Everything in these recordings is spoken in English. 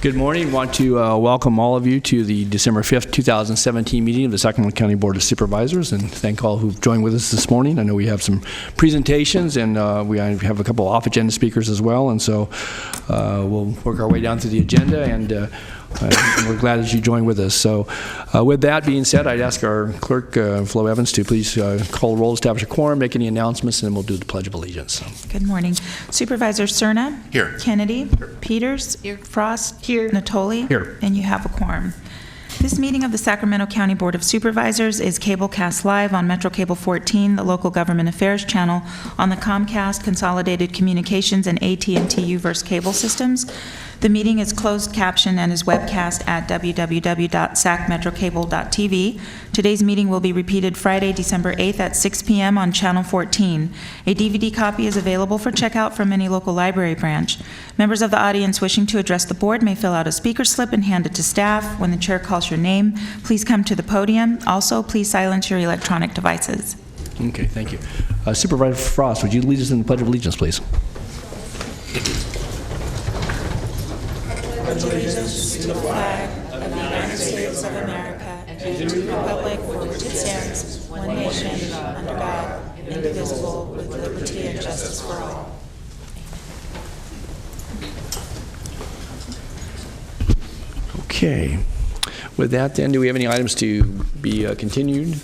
Good morning. I want to welcome all of you to the December 5th, 2017 meeting of the Sacramento County Board of Supervisors, and thank all who've joined with us this morning. I know we have some presentations, and we have a couple off-agenda speakers as well, and so we'll work our way down through the agenda, and we're glad that you joined with us. So with that being said, I'd ask our clerk, Flo Evans, to please call the roll, establish a quorum, make any announcements, and then we'll do the Pledge of Allegiance. Good morning. Supervisor Cerna? Here. Kennedy? Here. Peters? Here. Frost? Here. Natoli? Here. And you have a quorum. This meeting of the Sacramento County Board of Supervisors is cablecast live on Metro Cable 14, the local government affairs channel, on the Comcast, Consolidated Communications, and AT&T UVerse cable systems. The meeting is closed caption and is webcast at www.sacmetrocable.tv. Today's meeting will be repeated Friday, December 8th at 6 p.m. on Channel 14. A DVD copy is available for checkout from any local library branch. Members of the audience wishing to address the board may fill out a speaker slip and hand it to staff. When the chair calls your name, please come to the podium. Also, please silence your electronic devices. Okay, thank you. Supervisor Frost, would you lead us in the Pledge of Allegiance, please? Allegiance to the flag of the United States of America and to the republic for which it stands, one nation, under God, indivisible, with liberty and justice for all. Okay. With that, then, do we have any items to be continued?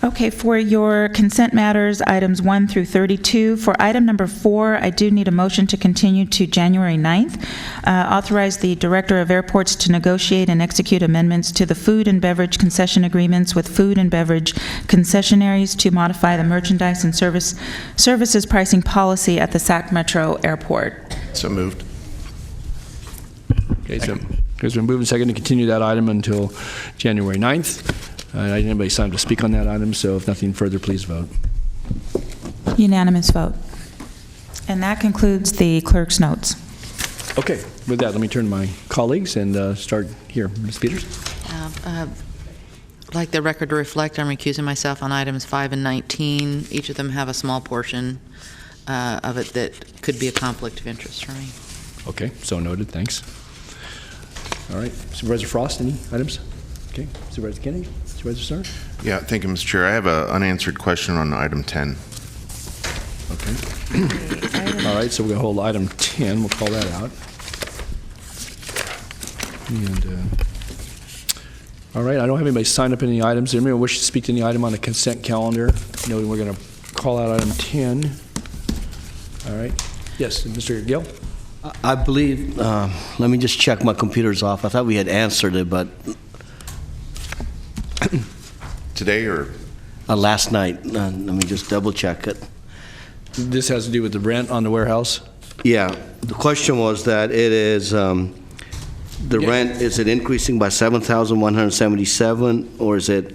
Okay, for your consent matters, items 1 through 32. For item number 4, I do need a motion to continue to January 9th. Authorize the Director of Airports to negotiate and execute amendments to the food and beverage concession agreements with food and beverage concessionaries to modify the merchandise and services pricing policy at the Sac Metro Airport. So moved. Okay, so It's been moved and seconded to continue that item until January 9th. I didn't anybody sign up to speak on that item, so if nothing further, please vote. Unanimous vote. And that concludes the clerk's notes. Okay, with that, let me turn to my colleagues and start here. Ms. Peters? I'd like the record to reflect I'm recusing myself on items 5 and 19. Each of them have a small portion of it that could be a conflict of interest for me. Okay, so noted, thanks. All right, Supervisor Frost, any items? Okay, Supervisor Kennedy, Supervisor Starr? Yeah, thank you, Mr. Chair. I have an unanswered question on item 10. Okay. All right, so we're going to hold item 10. We'll call that out. And, all right, I don't have anybody signed up any items. Does anybody wish to speak to any item on the consent calendar? Noting we're going to call out item 10. All right. Yes, Mr. Gill? I believe, let me just check, my computer's off. I thought we had answered it, but Today or? last night, let me just double check it. This has to do with the rent on the warehouse? Yeah, the question was that it is, the rent, is it increasing by $7,177 or is it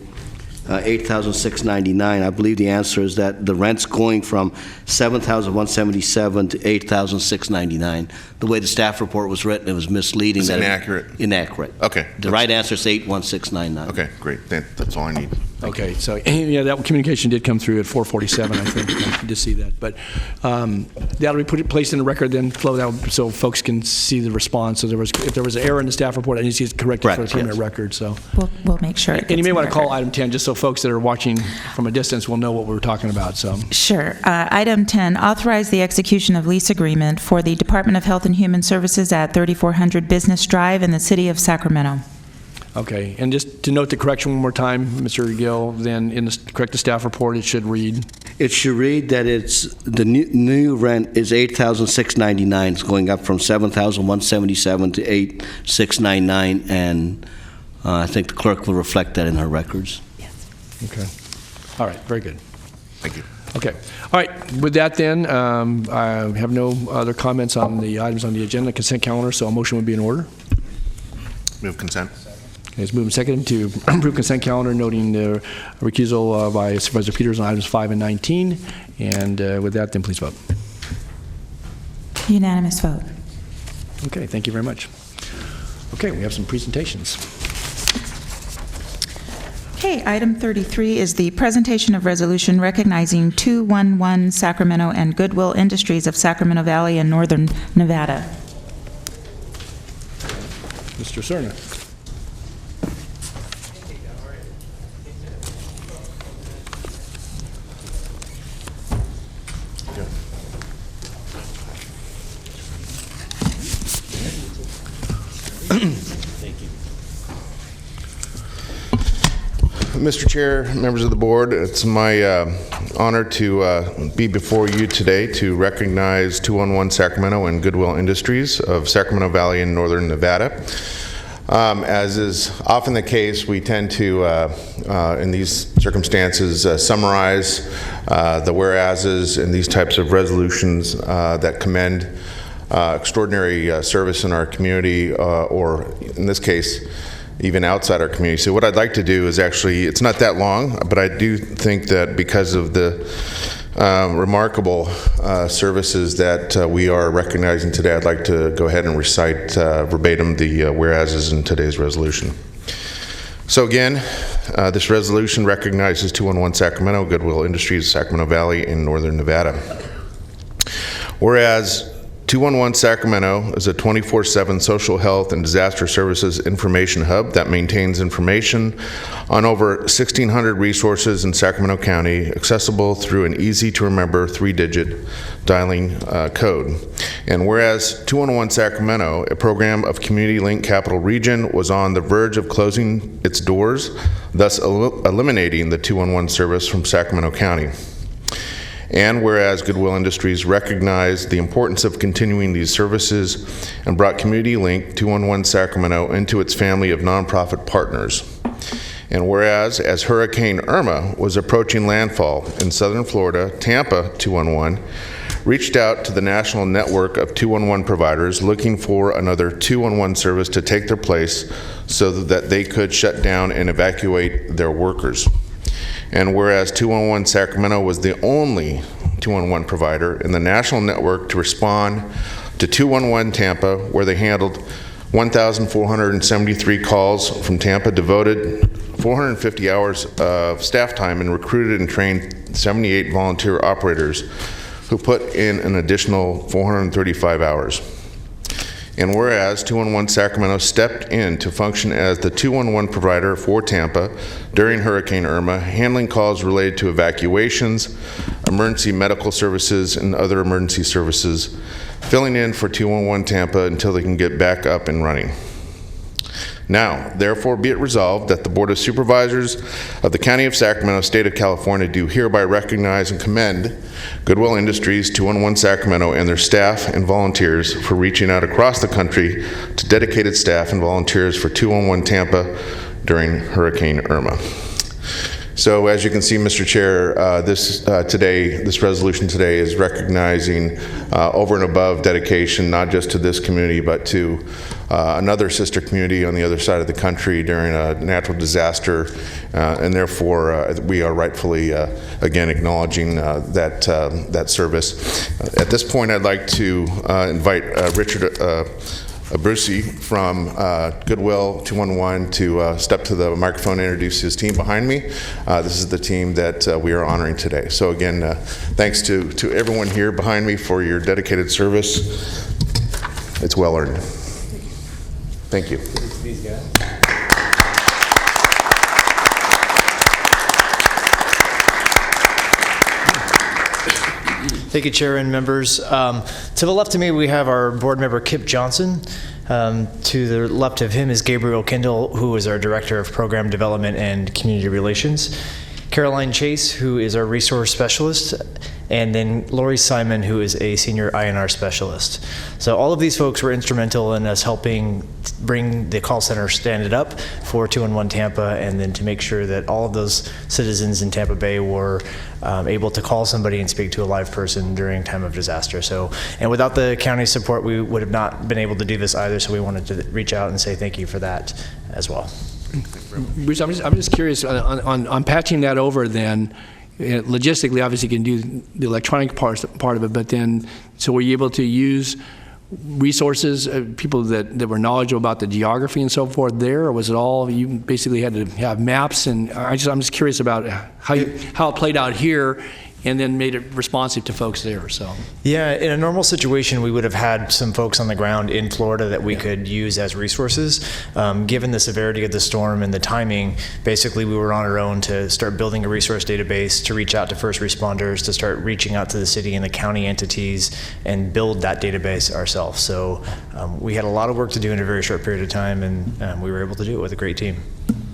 $8,699? I believe the answer is that the rent's going from $7,177 to $8,699. The way the staff report was written, it was misleading. It's inaccurate? Inaccurate. Okay. The right answer is $8,169. Okay, great. That's all I need. Okay, so yeah, that communication did come through at 4:47, I think. I did see that, but that'll be placed in the record then, Flo, so folks can see the response. So if there was an error in the staff report, I need to see it corrected for the permanent record. So We'll make sure it gets and you may in want the to call record. item 10 just so folks that are watching from a distance will know what we're talking about. So Sure. Item 10, authorize the execution of lease agreement for the Department of Health and Human Services at 3400 Business Drive in the city of Sacramento. okay, and just to note the correction one more time, Mr. Gill, then in the correct the staff report, it should read. It should read that it's, the new rent is $8,699. It's going up from $7,177 to $8,699, and I think the clerk will reflect that in her records. Okay. All right, very good. Thank you. Okay. All right, with that then, I have no other comments on the items on the agenda, consent calendar, so a motion would be in order. Move consent. Okay, it's moved and seconded to approve consent calendar, noting the recusal by Supervisor Peters on items 5 and 19. And with that, then please vote. Unanimous vote. Okay, thank you very much. Okay, we have some presentations. Okay, item 33 is the presentation of resolution recognizing 211 Sacramento and Goodwill Industries of Sacramento Valley in northern Nevada. Mr. Cerna. Mr. Chair, members of the board, it's my honor to be before you today to recognize 211 Sacramento and Goodwill Industries of Sacramento Valley in northern Nevada. As is often the case, we tend to, in these circumstances, summarize the whereases and these types of resolutions that commend extraordinary service in our community, or in this case, even outside our community. So what I'd like to do is actually, it's not that long, but I do think that because of the remarkable services that we are recognizing today, I'd like to go ahead and recite verbatim the whereases in today's resolution. So again, this resolution recognizes 211 Sacramento, Goodwill Industries, Sacramento Valley in northern Nevada. Whereas 211 Sacramento is a 24/7 social health and disaster services information hub that maintains information on over 1,600 resources in Sacramento County, accessible through an easy-to-remember 3-digit dialing code. And whereas 211 Sacramento, a program of Community Link Capital Region, was on the verge of closing its doors, thus eliminating the 211 service from Sacramento County. And whereas Goodwill Industries recognized the importance of continuing these services and brought Community Link 211 Sacramento into its family of nonprofit partners. And whereas as Hurricane Irma was approaching landfall in southern Florida, Tampa 211 reached out to the national network of 211 providers looking for another 211 service to take their place so that they could shut down and evacuate their workers. And whereas 211 Sacramento was the only 211 provider in the national network to respond to 211 Tampa, where they handled 1,473 calls from Tampa, devoted 450 hours of staff time, and recruited and trained 78 volunteer operators who put in an additional 435 hours. And whereas 211 Sacramento stepped in to function as the 211 provider for Tampa during Hurricane Irma, handling calls related to evacuations, emergency medical services, and other emergency services, filling in for 211 Tampa until they can get back up and running. Now, therefore, be it resolved that the Board of Supervisors of the County of Sacramento, State of California, do hereby recognize and commend Goodwill Industries, 211 Sacramento, and their staff and volunteers for reaching out across the country to dedicated staff and volunteers for 211 Tampa during Hurricane Irma. So, as you can see, Mr. Chair, this resolution today is recognizing over and above dedication, not just to this community, but to another sister community on the other side of the country during a natural disaster, and therefore we are rightfully again acknowledging that service. At this point, I'd like to invite Richard Brucey from Goodwill 211 to step to the microphone and introduce his team behind me. This is the team that we are honoring today. So again, thanks to everyone here behind me for your dedicated service. It's well earned. Thank you. These guys. Thank you, Chair and members. To the left of me, we have our board member, Kip Johnson. To the left of him is Gabriel Kendall, who is our Director of Program Development and Community Relations. Caroline Chase, who is our Resource Specialist, and then Lori Simon, who is a Senior INR Specialist. So all of these folks were instrumental in us helping bring the call center standard up for 211 Tampa, and then to make sure that all of those citizens in Tampa Bay were able to call somebody and speak to a live person during time of disaster. So, and without the county's support, we would have not been able to do this either, so we wanted to reach out and say thank you for that as well. Bruce, I'm just curious on patching that over then. Logistically, obviously you can do the electronic part of it, but then, so were you able to use resources, people that were knowledgeable about the geography and so forth there, or was it all, you basically had to have maps? And I'm just curious about how it played out here and then made it responsive to folks there. So yeah, in a normal situation, we would have had some folks on the ground in Florida that we could use as resources. Given the severity of the storm and the timing, basically we were on our own to start building a resource database, to reach out to first responders, to start reaching out to the city and the county entities and build that database ourselves. So we had a lot of work to do in a very short period of time, and we were able to do it with a great team.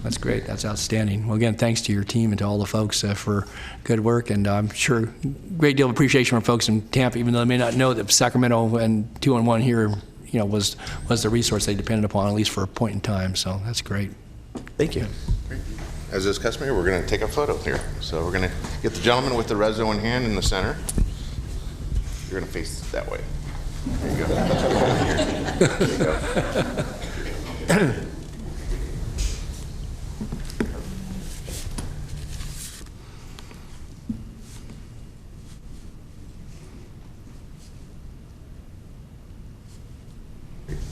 that's great. That's outstanding. Well, again, thanks to your team and to all the folks for good work, and I'm sure great deal of appreciation from folks in Tampa, even though they may not know that Sacramento and 211 here, you know, was the resource they depended upon, at least for a point in time. So that's great. Thank you. As is customary, we're going to take a photo here. So we're going to get the gentleman with the reso in hand in the center. You're going to face that way. There you go. There you go.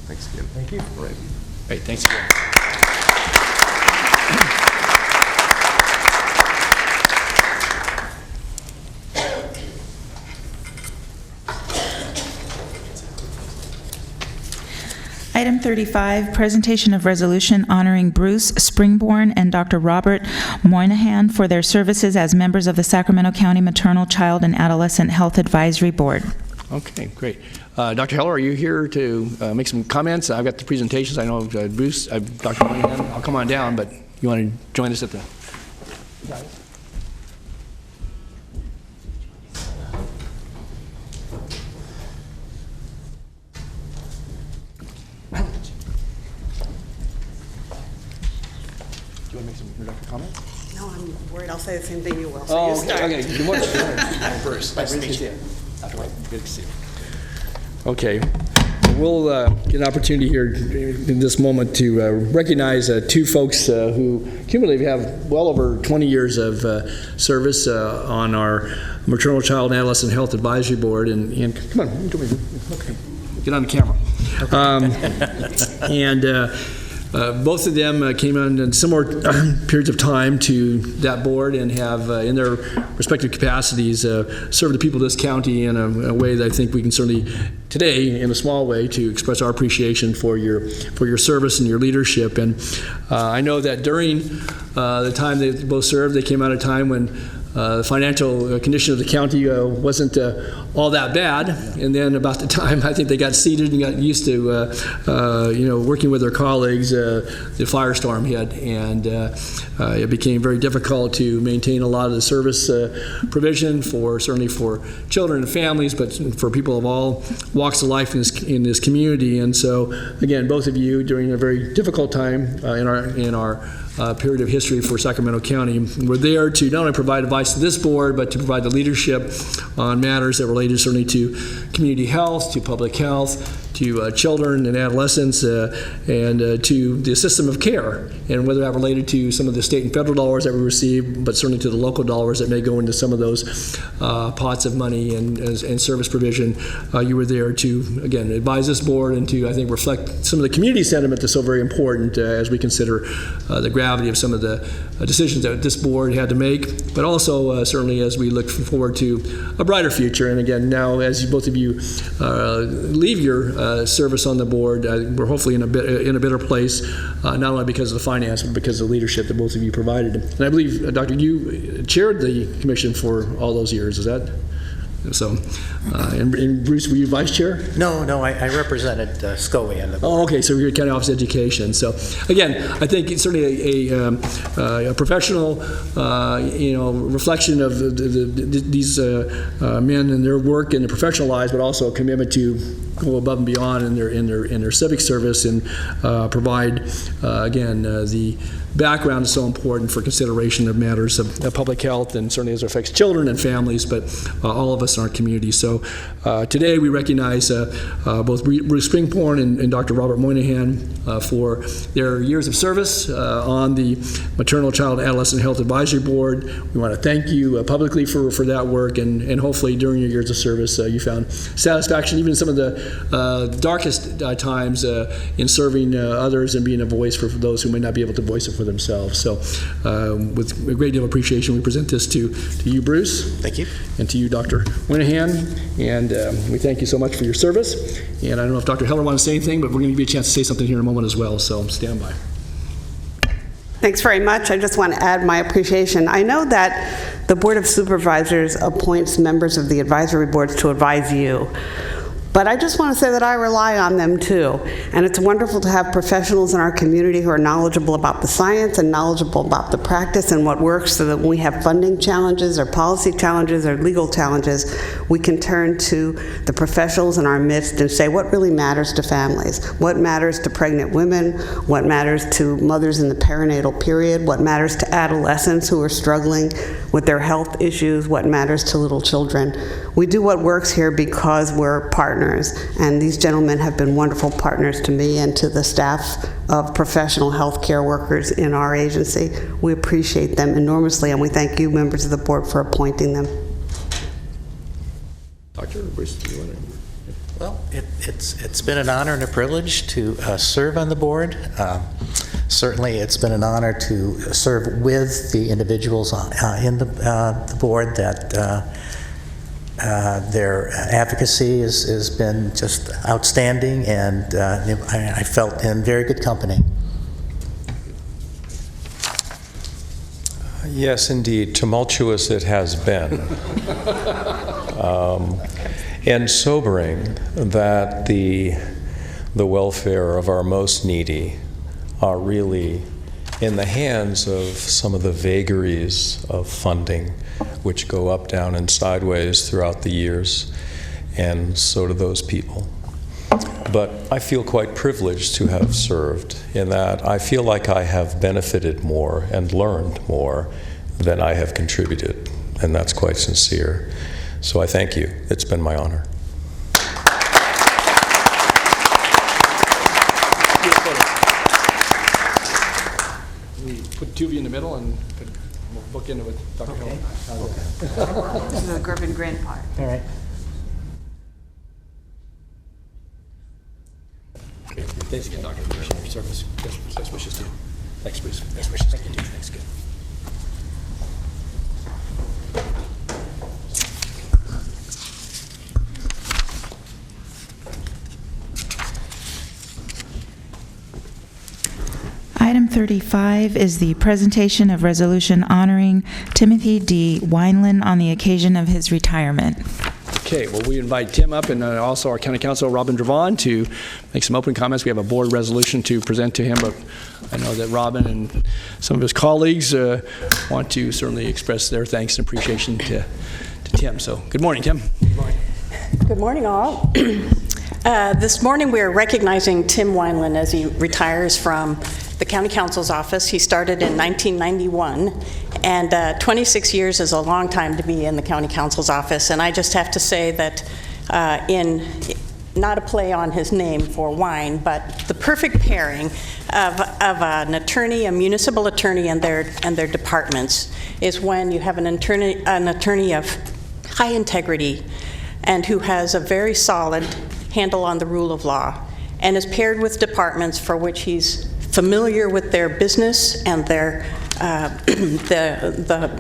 Thanks again. Thank you. All right. Great, thanks again. Item 35, presentation of resolution honoring Bruce Springborn and Dr. Robert Moynihan for their services as members of the Sacramento County Maternal, Child, and Adolescent Health Advisory Board. Okay, great. Dr. Heller, are you here to make some comments? I've got the presentations. I know Bruce, Dr. Moynihan, I'll come on down, but you want to join us at the... Do you want to make some introductory comments? No, I'm worried I'll say the same thing you will. So Oh, you okay, start. okay. Good morning. Bruce. Nice to meet you. Good to see you. Okay. We'll get an opportunity here in this moment to recognize two folks who cumulatively have well over 20 years of service on our Maternal, Child, and Adolescent Health Advisory Board. And come on, okay, get on the camera. Both of them came on in similar periods of time to that board and have, in their respective capacities, served the people of this county in a way that I think we can certainly, today, in a small way, to express our appreciation for your service and your leadership. And I know that during the time they both served, they came out of a time when the financial condition of the county wasn't all that bad, and then about the time I think they got seated and got used to working with their colleagues, the firestorm hit, and it became very difficult to maintain a lot of the service provision certainly for children and families, but for people of all walks of life in this community. And so again, both of you, during a very difficult time in our period of history for Sacramento County, we're there to not only provide advice to this board, but to provide the leadership on matters that related certainly to community health, to public health, to children and adolescents, and to the system of care, and whether that related to some of the state and federal dollars that we receive, but certainly to the local dollars that may go into some of those pots of money and service provision. You were there to, again, advise this board and to, I think, reflect some of the community sentiment that's so very important as we consider the gravity of some of the decisions that this board had to make, but also certainly as we look forward to a brighter future. And again, now as both of you leave your service on the board, we're hopefully in a better place, not only because of the finance, but because of the leadership that both of you provided. And I believe, Doctor, you chaired the commission for all those years. Is that so? And Bruce, were you vice chair? No, I represented SCOE on the board. Oh, okay, so you're County Office of Education. So again, I think it's certainly a professional, reflection of these men and their work in their professional lives, but also a commitment to go above and beyond in their civic service and provide again the background is so important for consideration of matters of public health, and certainly as it affects children and families, but all of us in our community. So today we recognize both Bruce Springborn and Dr. Robert Moynihan for their years of service on the Maternal, Child, and Adolescent Health Advisory Board. We want to thank you publicly for that work, and hopefully during your years of service you found satisfaction even in some of the darkest times in serving others and being a voice for those who may not be able to voice it for themselves. So with a great deal of appreciation, we present this to you, Bruce. Thank you. And to you, Dr. Moynihan. And we thank you so much for your service. And I don't know if Dr. Heller wants to say anything, but we're going to give you a chance to say something here in a moment as well. So stand by. Thanks very much. I just want to add my appreciation. I know that the Board of Supervisors appoints members of the advisory boards to advise you. But I just want to say that I rely on them too. And it's wonderful to have professionals in our community who are knowledgeable about the science and knowledgeable about the practice and what works, so that when we have funding challenges or policy challenges or legal challenges, we can turn to the professionals in our midst and say what really matters to families, what matters to pregnant women, what matters to mothers in the perinatal period, what matters to adolescents who are struggling with their health issues, what matters to little children. We do what works here because we're partners. And these gentlemen have been wonderful partners to me and to the staff of professional healthcare workers in our agency. We appreciate them enormously, and we thank you, members of the board, for appointing them. Dr. Bruce, do you want to? Well, it's been an honor and a privilege to serve on the board. Certainly, it's been an honor to serve with the individuals in the board that their advocacy has been just outstanding, and I felt in very good company. Yes, indeed. Tumultuous it has been. And sobering that the welfare of our most needy are really in the hands of some of the vagaries of funding, which go up, down, and sideways throughout the years, and so do those people. But I feel quite privileged to have served, in that I feel like I have benefited more and learned more than I have contributed, and that's quite sincere. So I thank you. It's been my honor. We put two of you in the middle and we'll book into with Dr. Hill. This is a Griffin Grant part. All right. Thanks again, Doctor, for your service. Best wishes to you. Thanks, Bruce. Best wishes to you. Thanks, good. Item 35 is the presentation of resolution honoring Timothy D. Wineland on the occasion of his retirement. Okay, well, we invite Tim up and also our County Council, Robin Dravon, to make some open comments. We have a board resolution to present to him, but I know that Robin and some of his colleagues want to certainly express their thanks and appreciation to Tim. So, good morning, Tim. Good morning. Good morning, all. This morning we are recognizing Tim Wineland as he retires from the County Council's office. He started in 1991, and 26 years is a long time to be in the County Council's office. And I just have to say that in not a play on his name for wine, but the perfect pairing of an attorney, a municipal attorney, and their departments is when you have an attorney of high integrity and who has a very solid handle on the rule of law, and is paired with departments for which he's familiar with their business and their the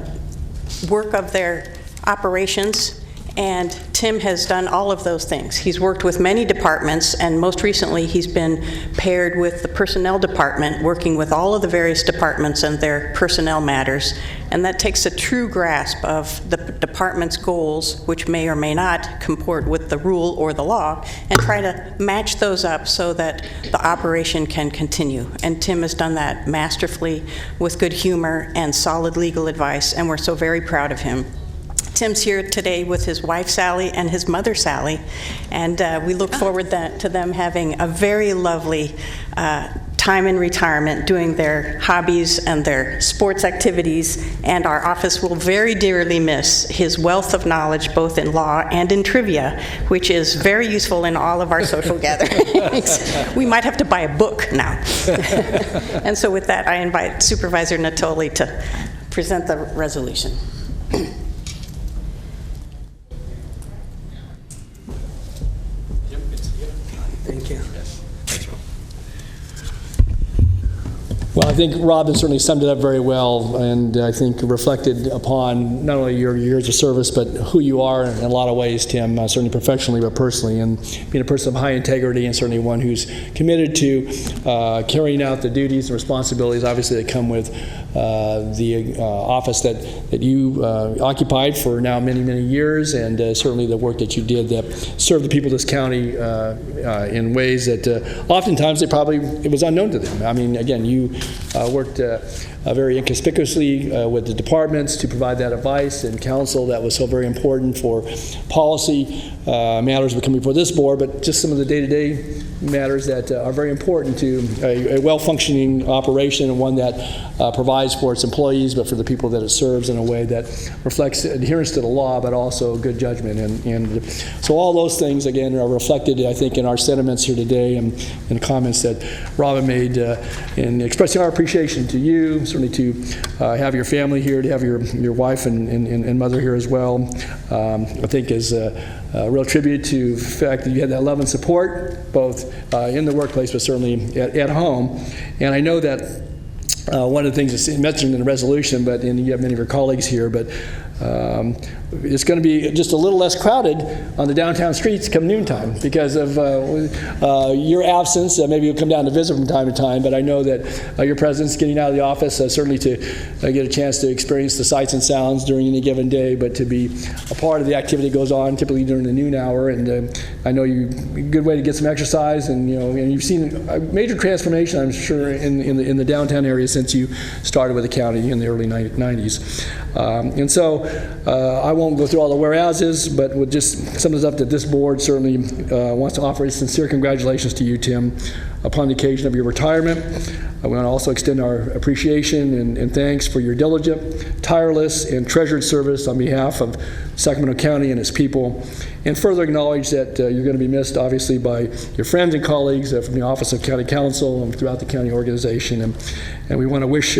work of their operations. And Tim has done all of those things. He's worked with many departments, and most recently he's been paired with the personnel department, working with all of the various departments and their personnel matters. And that takes a true grasp of the department's goals, which may or may not comport with the rule or the law, and try to match those up so that the operation can continue. And Tim has done that masterfully with good humor and solid legal advice, and we're so very proud of him. Tim's here today with his wife, Sally, and his mother, Sally, and we look forward to them having a very lovely time in retirement, doing their hobbies and their sports activities, and our office will very dearly miss his wealth of knowledge, both in law and in trivia, which is very useful in all of our social gatherings. We might have to buy a book now. And so with that, I invite Supervisor Natoli to present the resolution. Thank you. Well, I think Robin certainly summed it up very well, and I think reflected upon not only your years of service, but who you are in a lot of ways, Tim, certainly professionally, but personally, and being a person of high integrity and certainly one who's committed to carrying out the duties and responsibilities, obviously, that come with the office that you occupied for now many, many years, and certainly the work that you did that served the people of this county in ways that oftentimes it was unknown to them. I mean, again, you worked very inconspicuously with the departments to provide that advice and counsel that was so very important for policy matters that come before this board, but just some of the day-to-day matters that are very important to a well-functioning operation, and one that provides for its employees, but for the people that it serves in a way that reflects adherence to the law, but also good judgment. And so all those things, again, are reflected, I think, in our sentiments here today and in the comments that Robin made in expressing our appreciation to you, certainly to have your family here, to have your wife and mother here as well. I think is a real tribute to the fact that you had that love and support, both in the workplace, but certainly at home. And I know that one of the things that's mentioned in the resolution, and you have many of your colleagues here, but it's going to be just a little less crowded on the downtown streets come noontime because of your absence. Maybe you'll come down to visit from time to time, but I know that your presence getting out of the office, certainly to get a chance to experience the sights and sounds during any given day, but to be a part of the activity that goes on typically during the noon hour. And I know a good way to get some exercise, and and you've seen a major transformation, I'm sure, in the downtown area since you started with the county in the early 90s. And so I won't go through all the whereases, but would just sum this up that this board certainly wants to offer a sincere congratulations to you, Tim, upon the occasion of your retirement. I want to also extend our appreciation and thanks for your diligent, tireless, and treasured service on behalf of Sacramento County and its people, and further acknowledge that you're going to be missed, obviously, by your friends and colleagues from the Office of County Council and throughout the county organization. And we want to wish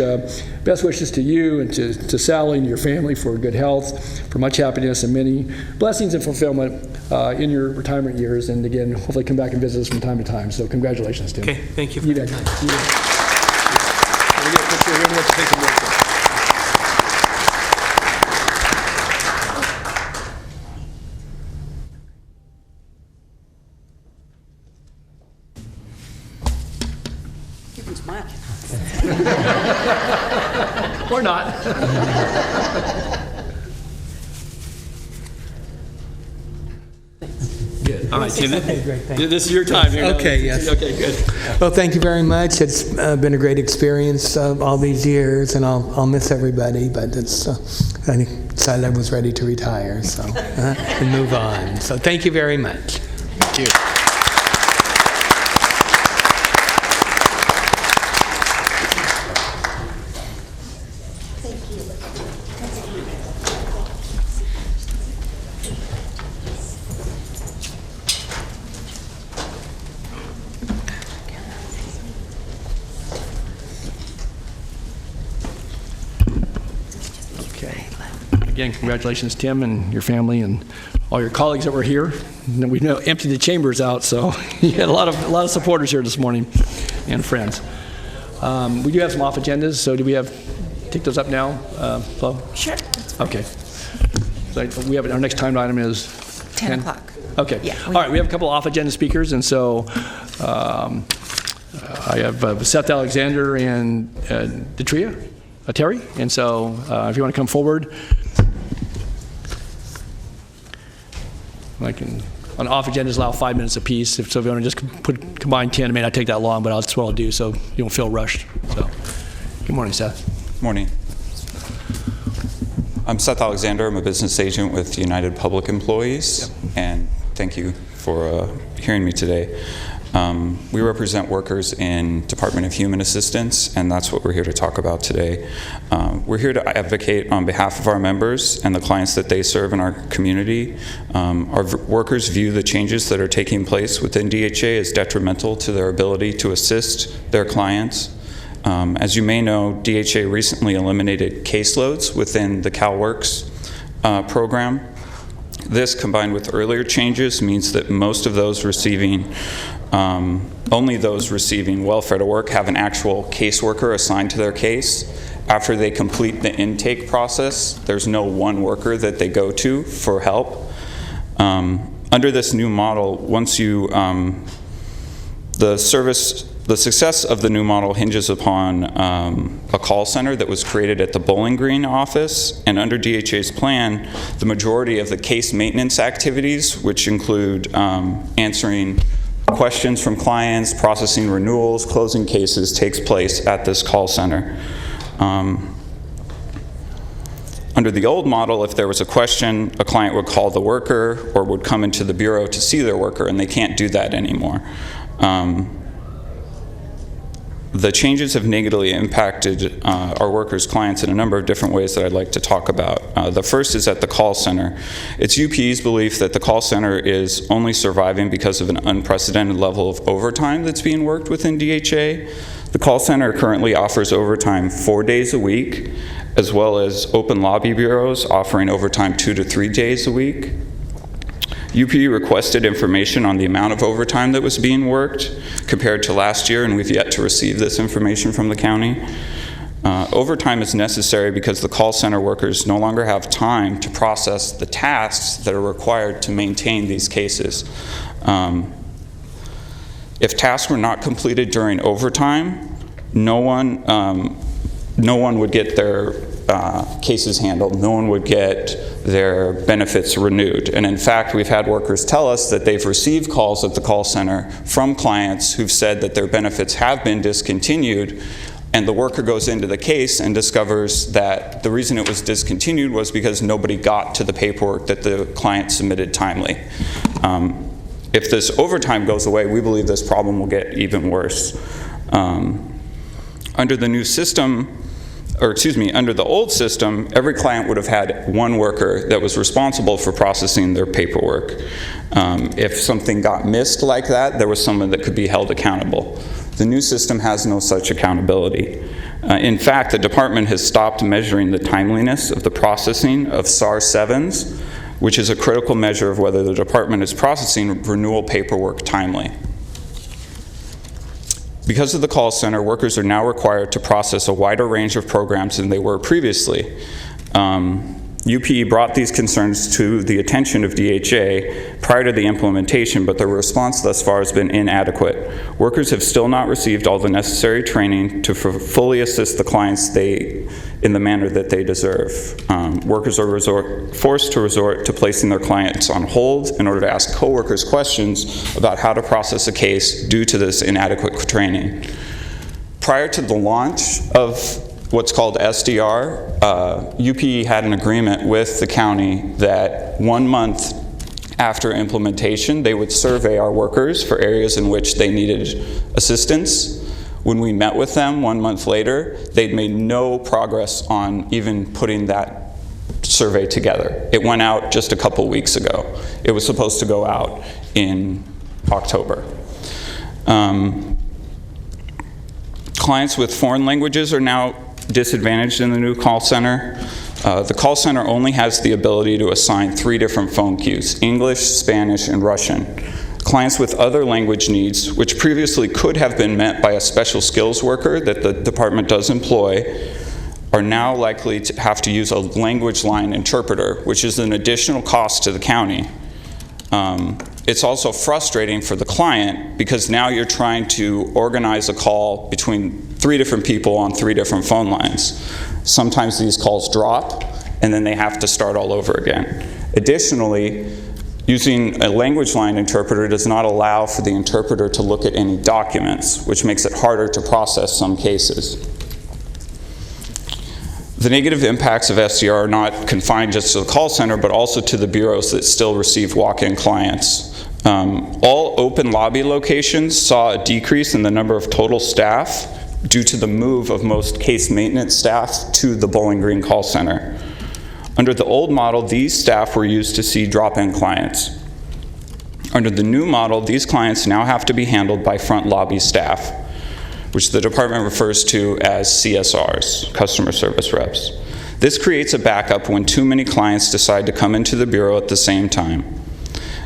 best wishes to you and to Sally and your family for good health, for much happiness, and many blessings and fulfillment in your retirement years. And again, hopefully come back and visit us from time to time. So congratulations, Tim. Okay, thank you. You bet. You bet. We'll get a picture of everyone to take a look. You can smile. Or not. Good. All right, Tim. This is your time here. Okay, yes. Okay, good. Well, thank you very much. It's been a great experience all these years, and I'll miss everybody, but it's, I decided I was ready to retire, so, and move on. So thank you very much. Thank you. Again, congratulations, Tim, and your family, and all your colleagues that were here. And we know emptied the chambers out, so you had a lot of supporters here this morning, and friends. We do have some off agendas, so do we take those up now, Flo? Sure. Okay. So we have our next timed item is 10 o'clock. Okay. Yeah, All right. We have a couple of off agenda speakers, and so I have Seth Alexander and Terry, and so if you want to come forward. On off agendas allow 5 minutes apiece. So if you want to just combine 10, it may not take that long, but that's what I'll do, so you don't feel rushed. So, good morning, Seth. Morning. I'm Seth Alexander. I'm a business agent with United Public Employees, and thank you for hearing me today. We represent workers in Department of Human Assistance, and that's what we're here to talk about today. We're here to advocate on behalf of our members and the clients that they serve in our community. Our workers view the changes that are taking place within DHA as detrimental to their ability to assist their clients. As you may know, DHA recently eliminated caseloads within the CalWorks program. This, combined with earlier changes, means that most of those receiving only those receiving welfare to work have an actual caseworker assigned to their case. After they complete the intake process, there's no one worker that they go to for help. Under this new model, once you, the success of the new model hinges upon a call center that was created at the Bowling Green office, and under DHA's plan, the majority of the case maintenance activities, which include answering questions from clients, processing renewals, closing cases, takes place at this call center. Under the old model, if there was a question, a client would call the worker or would come into the bureau to see their worker, and they can't do that anymore. The changes have negatively impacted our workers' clients in a number of different ways that I'd like to talk about. The first is at the call center. It's UP's belief that the call center is only surviving because of an unprecedented level of overtime that's being worked within DHA. The call center currently offers overtime 4 days a week, as well as open lobby bureaus offering overtime 2 to 3 days a week. UP requested information on the amount of overtime that was being worked compared to last year, and we've yet to receive this information from the county. Overtime is necessary because the call center workers no longer have time to process the tasks that are required to maintain these cases. If tasks were not completed during overtime, no one would get their cases handled. No one would get their benefits renewed. And in fact, we've had workers tell us that they've received calls at the call center from clients who've said that their benefits have been discontinued, and the worker goes into the case and discovers that the reason it was discontinued was because nobody got to the paperwork that the client submitted timely. if this overtime goes away, we believe this problem will get even worse. Under the new system, or excuse me, under the old system, every client would have had one worker that was responsible for processing their paperwork. If something got missed like that, there was someone that could be held accountable. The new system has no such accountability. In fact, the department has stopped measuring the timeliness of the processing of SAR-7s, which is a critical measure of whether the department is processing renewal paperwork timely. Because of the call center, workers are now required to process a wider range of programs than they were previously. UPE brought these concerns to the attention of DHA prior to the implementation, but their response thus far has been inadequate. Workers have still not received all the necessary training to fully assist the clients in the manner that they deserve. Workers are forced to resort to placing their clients on hold in order to ask coworkers questions about how to process a case due to this inadequate training. Prior to the launch of what's called SDR, UPE had an agreement with the county that 1 month after implementation, they would survey our workers for areas in which they needed assistance. When we met with them 1 month later, they'd made no progress on even putting that survey together. It went out just a couple weeks ago. It was supposed to go out in October. Clients with foreign languages are now disadvantaged in the new call center. The call center only has the ability to assign 3 different phone queues: English, Spanish, and Russian. Clients with other language needs, which previously could have been met by a special skills worker that the department does employ, are now likely to have to use a language line interpreter, which is an additional cost to the county. It's also frustrating for the client because now you're trying to organize a call between 3 different people on 3 different phone lines. Sometimes these calls drop and then they have to start all over again. Additionally, using a language line interpreter does not allow for the interpreter to look at any documents, which makes it harder to process some cases. The negative impacts of SDR are not confined just to the call center, but also to the bureaus that still receive walk-in clients. All open lobby locations saw a decrease in the number of total staff due to the move of most case maintenance staff to the Bowling Green call center. Under the old model, these staff were used to see drop-in clients. Under the new model, these clients now have to be handled by front lobby staff, which the department refers to as CSRs, customer service reps. This creates a backup when too many clients decide to come into the bureau at the same time.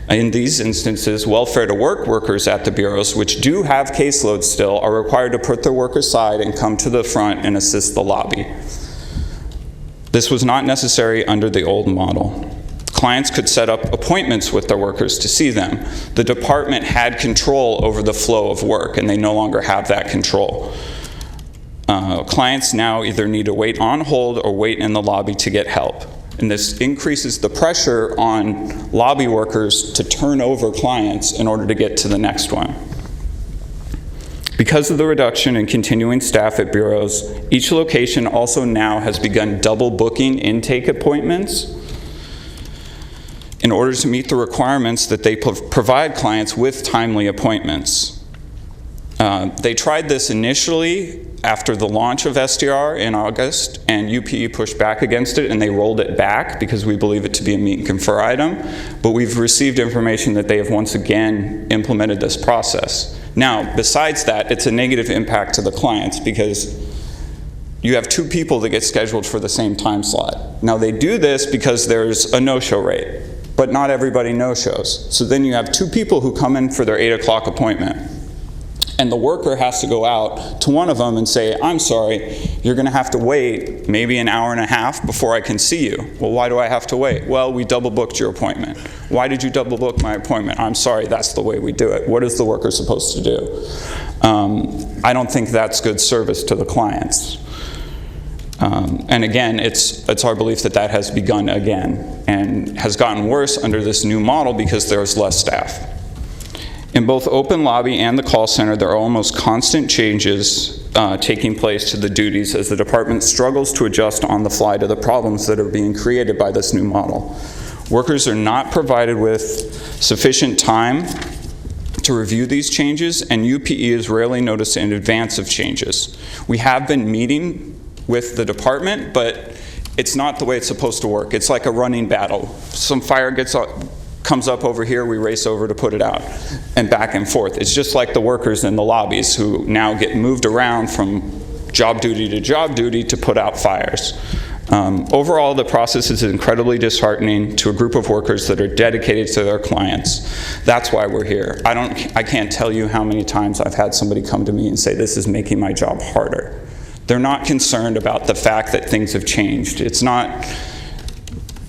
In these instances, welfare to work workers at the bureaus, which do have caseloads still, are required to put their work aside and come to the front and assist the lobby. This was not necessary under the old model. Clients could set up appointments with their workers to see them. The department had control over the flow of work, and they no longer have that control. Clients now either need to wait on hold or wait in the lobby to get help. And this increases the pressure on lobby workers to turn over clients in order to get to the next one. Because of the reduction in continuing staff at bureaus, each location also now has begun double booking intake appointments in order to meet the requirements that they provide clients with timely appointments. They tried this initially after the launch of SDR in August, and UPE pushed back against it, and they rolled it back because we believe it to be a meet and confer item. But we've received information that they have once again implemented this process. Now, besides that, it's a negative impact to the clients because you have 2 people that get scheduled for the same time slot. Now, they do this because there's a no-show rate, but not everybody no-shows. So then you have 2 people who come in for their 8 o'clock appointment. And the worker has to go out to one of them and say, I'm sorry, you're going to have to wait maybe an hour and a half before I can see you. Well, why do I have to wait? Well, we double booked your appointment. Why did you double book my appointment? I'm sorry, that's the way we do it. What is the worker supposed to do? I don't think that's good service to the clients. And again, it's our belief that that has begun again and has gotten worse under this new model because there's less staff. In both open lobby and the call center, there are almost constant changes taking place to the duties as the department struggles to adjust on the fly to the problems that are being created by this new model. Workers are not provided with sufficient time to review these changes, and UPE is rarely noticed in advance of changes. We have been meeting with the department, but it's not the way it's supposed to work. It's like a running battle. Some fire comes up over here, we race over to put it out, and back and forth. It's just like the workers in the lobbies who now get moved around from job duty to job duty to put out fires. Overall, the process is incredibly disheartening to a group of workers that are dedicated to their clients. That's why we're here. I can't tell you how many times I've had somebody come to me and say, this is making my job harder. They're not concerned about the fact that things have changed. It's not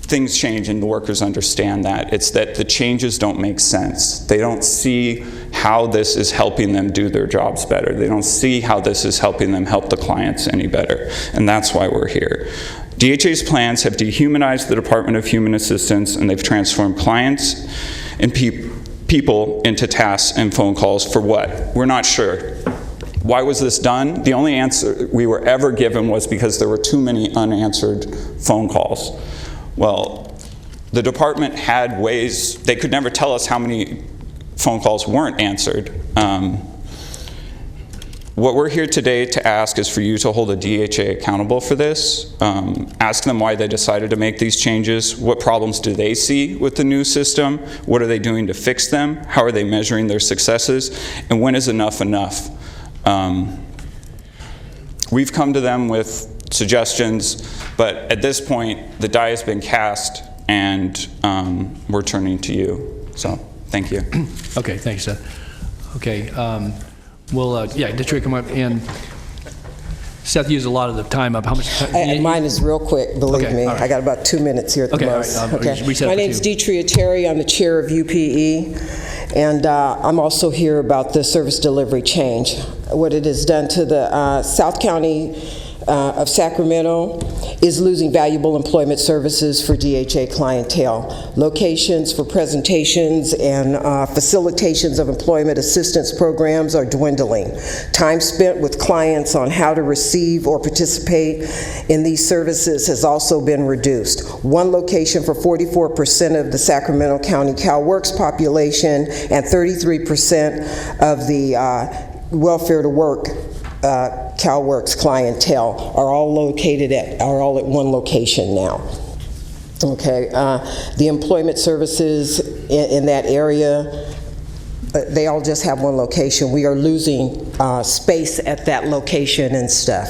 things change and the workers understand that. It's that the changes don't make sense. They don't see how this is helping them do their jobs better. They don't see how this is helping them help the clients any better. And that's why we're here. DHA's plans have dehumanized the Department of Human Assistance, and they've transformed clients and people into tasks and phone calls for what? We're not sure. Why was this done? The only answer we were ever given was because there were too many unanswered phone calls. Well, the department had ways, they could never tell us how many phone calls weren't answered. What we're here today to ask is for you to hold a DHA accountable for this. Ask them why they decided to make these changes. What problems do they see with the new system? What are they doing to fix them? How are they measuring their successes? And when is enough enough? We've come to them with suggestions, but at this point, the die has been cast, and we're turning to you. So, thank you. Okay, thanks, Seth. Okay, yeah, just come up, and Seth used a lot of the time up. How much time? Mine is real quick, believe me. Right. I got about 2 minutes here at the most. All right, My name's Deetria Terry. I'm the chair of UPE, and I'm also here about the service delivery change. What it has done to the South County of Sacramento is losing valuable employment services for DHA clientele. Locations for presentations and facilitations of employment assistance programs are dwindling. Time spent with clients on how to receive or participate in these services has also been reduced. One location for 44% of the Sacramento County CalWorks population and 33% of the welfare to work CalWorks clientele are all at one location now. Okay, the employment services in that area, they all just have one location. We are losing space at that location and stuff.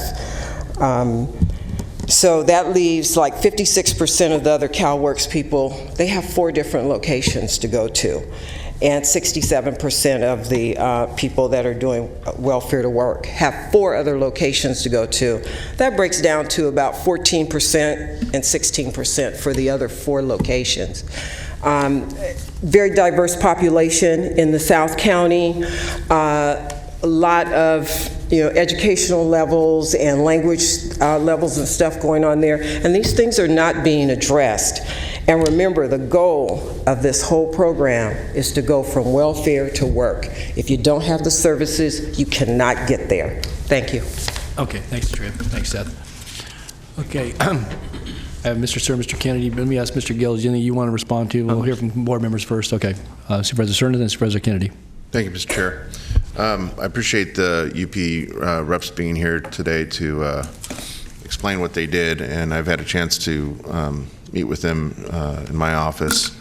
So that leaves like 56% of the other CalWorks people, they have 4 different locations to go to. And 67% of the people that are doing welfare to work have 4 other locations to go to. That breaks down to about 14% and 16% for the other 4 locations. Very diverse population in the South County. A lot of educational levels and language levels and stuff going on there. And these things are not being addressed. And remember, the goal of this whole program is to go from welfare to work. If you don't have the services, you cannot get there. Thank you. Okay, thanks, Tripp. Thanks, Seth. Okay, I have Mr. Sir, Mr. Kennedy. Let me ask Mr. Gill, is there anything you want to respond to? We'll hear from board members first. Okay, Supervisor Cernan and Supervisor Kennedy. Thank you, Mr. Chair. I appreciate the UP reps being here today to explain what they did, and I've had a chance to meet with them in my office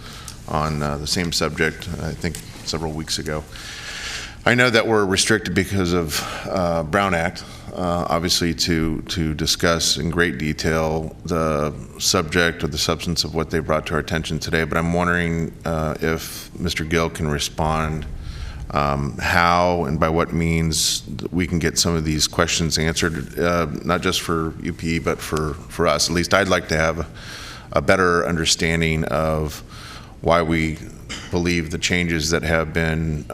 on the same subject, I think several weeks ago. I know that we're restricted because of Brown Act, obviously to discuss in great detail the subject or the substance of what they brought to our attention today, but I'm wondering if Mr. Gill can respond how and by what means we can get some of these questions answered, not just for UPE, but for us. At least I'd like to have a better understanding of why we believe the changes that have been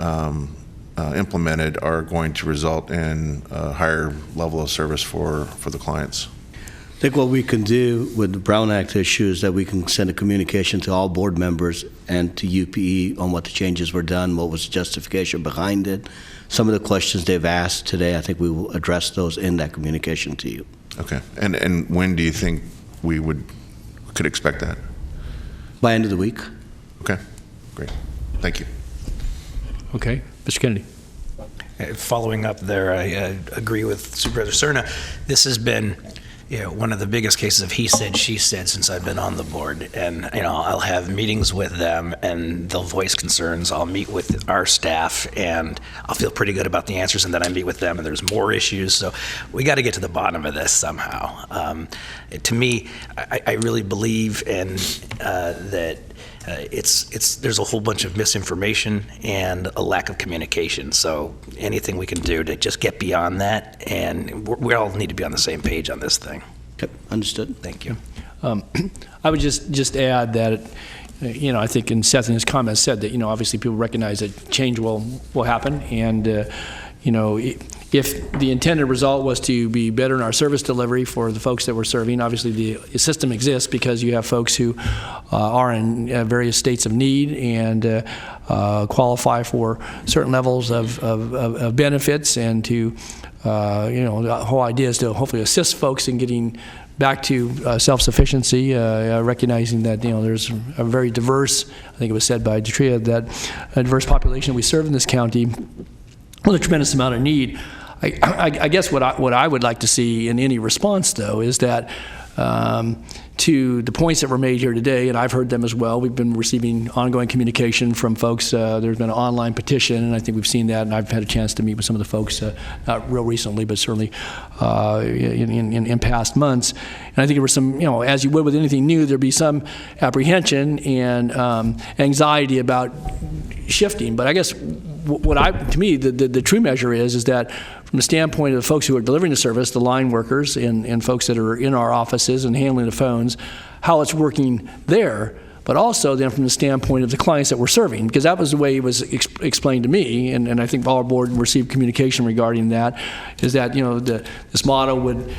implemented are going to result in a higher level of service for the clients. I think what we can do with the Brown Act issue is that we can send a communication to all board members and to UPE on what the changes were done, what was the justification behind it. Some of the questions they've asked today, I think we will address those in that communication to you. Okay, and when do you think we could expect that? By end of the week. Okay, great. Thank you. Okay, Mr. Kennedy. Following up there, I agree with Supervisor Cerna. This has been, one of the biggest cases of he said, she said since I've been on the board. And, I'll have meetings with them and they'll voice concerns. I'll meet with our staff and I'll feel pretty good about the answers, and then I meet with them and there's more issues. So we got to get to the bottom of this somehow. To me, I really believe in that there's a whole bunch of misinformation and a lack of communication. So anything we can do to just get beyond that, and we all need to be on the same page on this thing. Okay, understood. Thank you. I would just add that, I think in Seth in his comments said that, obviously people recognize that change will happen, and, if the intended result was to be better in our service delivery for the folks that we're serving, obviously the system exists because you have folks who are in various states of need and qualify for certain levels of benefits, and to, the whole idea is to hopefully assist folks in getting back to self-sufficiency, recognizing that there's a very diverse, I think it was said by Detria, that a diverse population we serve in this county with a tremendous amount of need. I guess what I would like to see in any response, though, is that to the points that were made here today, and I've heard them as well. We've been receiving ongoing communication from folks. There's been an online petition, and I think we've seen that, and I've had a chance to meet with some of the folks, not real recently, but certainly in past months. And I think there was some, as you would with anything new, there'd be some apprehension and anxiety about shifting. But I guess to me, the true measure is that from the standpoint of the folks who are delivering the service, the line workers and folks that are in our offices and handling the phones, how it's working there, but also then from the standpoint of the clients that we're serving, because that was the way it was explained to me, and I think all our board received communication regarding that, is that, this model would,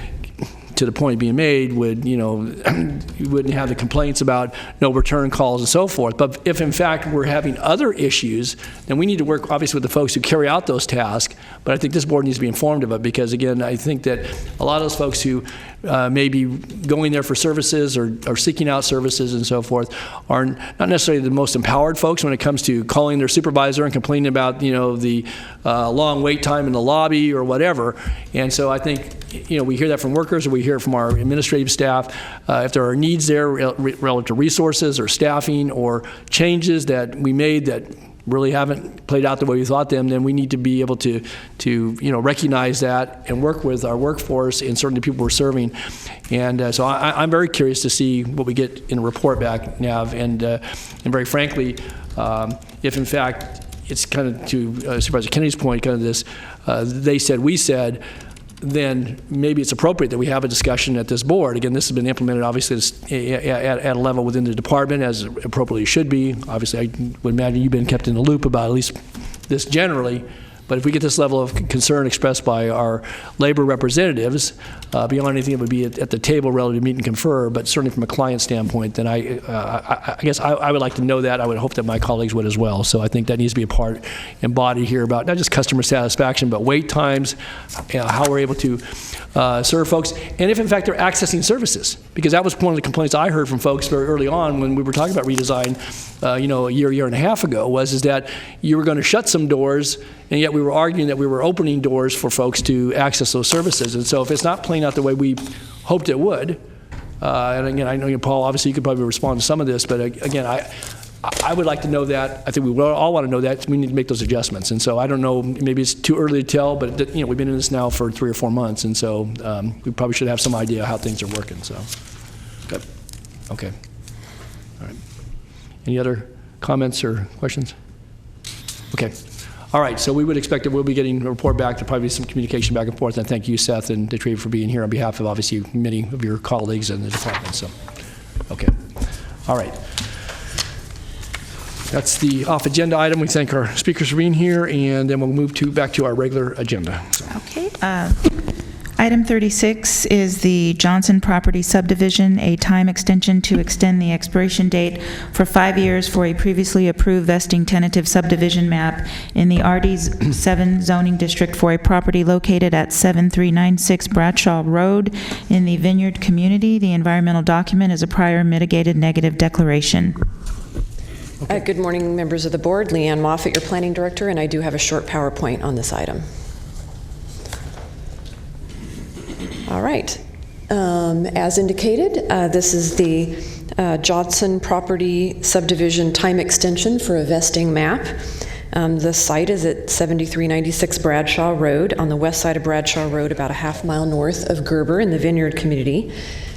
to the point being made, would, you wouldn't have the complaints about no return calls and so forth. But if in fact we're having other issues, then we need to work obviously with the folks who carry out those tasks. But I think this board needs to be informed of it, because again, I think that a lot of those folks who may be going there for services or seeking out services and so forth are not necessarily the most empowered folks when it comes to calling their supervisor and complaining about, the long wait time in the lobby or whatever. And so I think, we hear that from workers, or we hear it from our administrative staff. If there are needs there relative to resources or staffing or changes that we made that really haven't played out the way we thought them, then we need to be able to recognize that and work with our workforce and certainly people we're serving. And so I'm very curious to see what we get in a report back, Nav, and very frankly, if in fact it's kind of to Supervisor Kennedy's point, kind of this they said, we said, then maybe it's appropriate that we have a discussion at this board. Again, this has been implemented obviously at a level within the department as appropriately should be. Obviously, I would imagine you've been kept in the loop about at least this generally. But if we get this level of concern expressed by our labor representatives, beyond anything that would be at the table relative to meet and confer, but certainly from a client standpoint, then I guess I would like to know that. I would hope that my colleagues would as well. So I think that needs to be a part embodied here about not just customer satisfaction, but wait times, how we're able to serve folks, and if in fact they're accessing services. Because that was one of the complaints I heard from folks very early on when we were talking about redesign, a year and a half ago, is that you were going to shut some doors, and yet we were arguing that we were opening doors for folks to access those services. And so if it's not playing out the way we hoped it would, and again, I know, Paul, obviously you could probably respond to some of this, but again, I would like to know that. I think we all want to know that. We need to make those adjustments. And so I don't know, maybe it's too early to tell, but we've been in this now for 3 or 4 months, and so we probably should have some idea how things are working. So, good. Okay. All right. Any other comments or questions? Okay. All right, so we would expect that we'll be getting a report back. There'll probably be some communication back and forth. And thank you, Seth and Detria, for being here on behalf of obviously many of your colleagues in the department. So, okay. All right. That's the off-agenda item. We thank our speakers for being here, and then we'll move back to our regular agenda. So. Okay. Item 36 is the Johnson Property Subdivision, a time extension to extend the expiration date for 5 years for a previously approved vesting tentative subdivision map in the RD7 zoning district for a property located at 7396 Bradshaw Road in the Vineyard community. The environmental document is a prior mitigated negative declaration. Good morning, members of the board. Leanne Moffett, your planning director, and I do have a short PowerPoint on this item. All right. As indicated, this is the Johnson property subdivision time extension for a vesting map. The site is at 7396 Bradshaw Road, on the west side of Bradshaw Road, about a half-mile north of Gerber in the Vineyard community.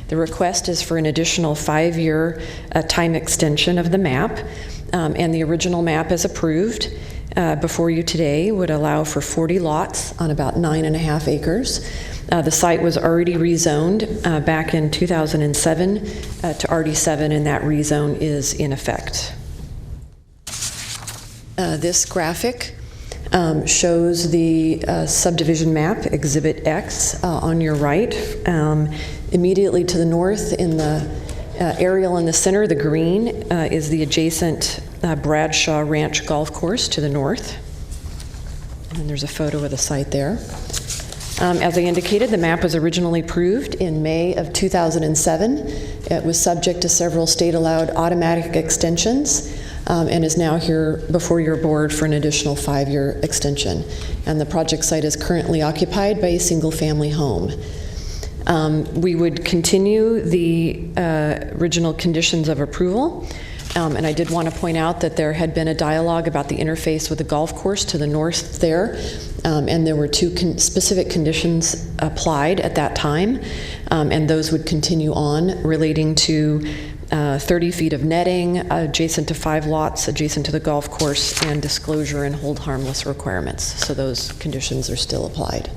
The request is for an additional 5-year time extension of the map, and the original map as approved before you today would allow for 40 lots on about 9.5 acres. The site was already rezoned back in 2007 to RD7, and that rezone is in effect. This graphic shows the subdivision map, Exhibit X, on your right. Immediately to the north in the aerial in the center, the green, is the adjacent Bradshaw Ranch Golf Course to the north. And there's a photo of the site there. As I indicated, the map was originally approved in May of 2007. It was subject to several state-allowed automatic extensions and is now here before your board for an additional 5-year extension. And the project site is currently occupied by a single-family home. We would continue the original conditions of approval. And I did want to point out that there had been a dialogue about the interface with the golf course to the north there, and there were 2 specific conditions applied at that time, and those would continue on, relating to 30 feet of netting adjacent to 5 lots adjacent to the golf course, and disclosure and hold harmless requirements. So those conditions are still applied.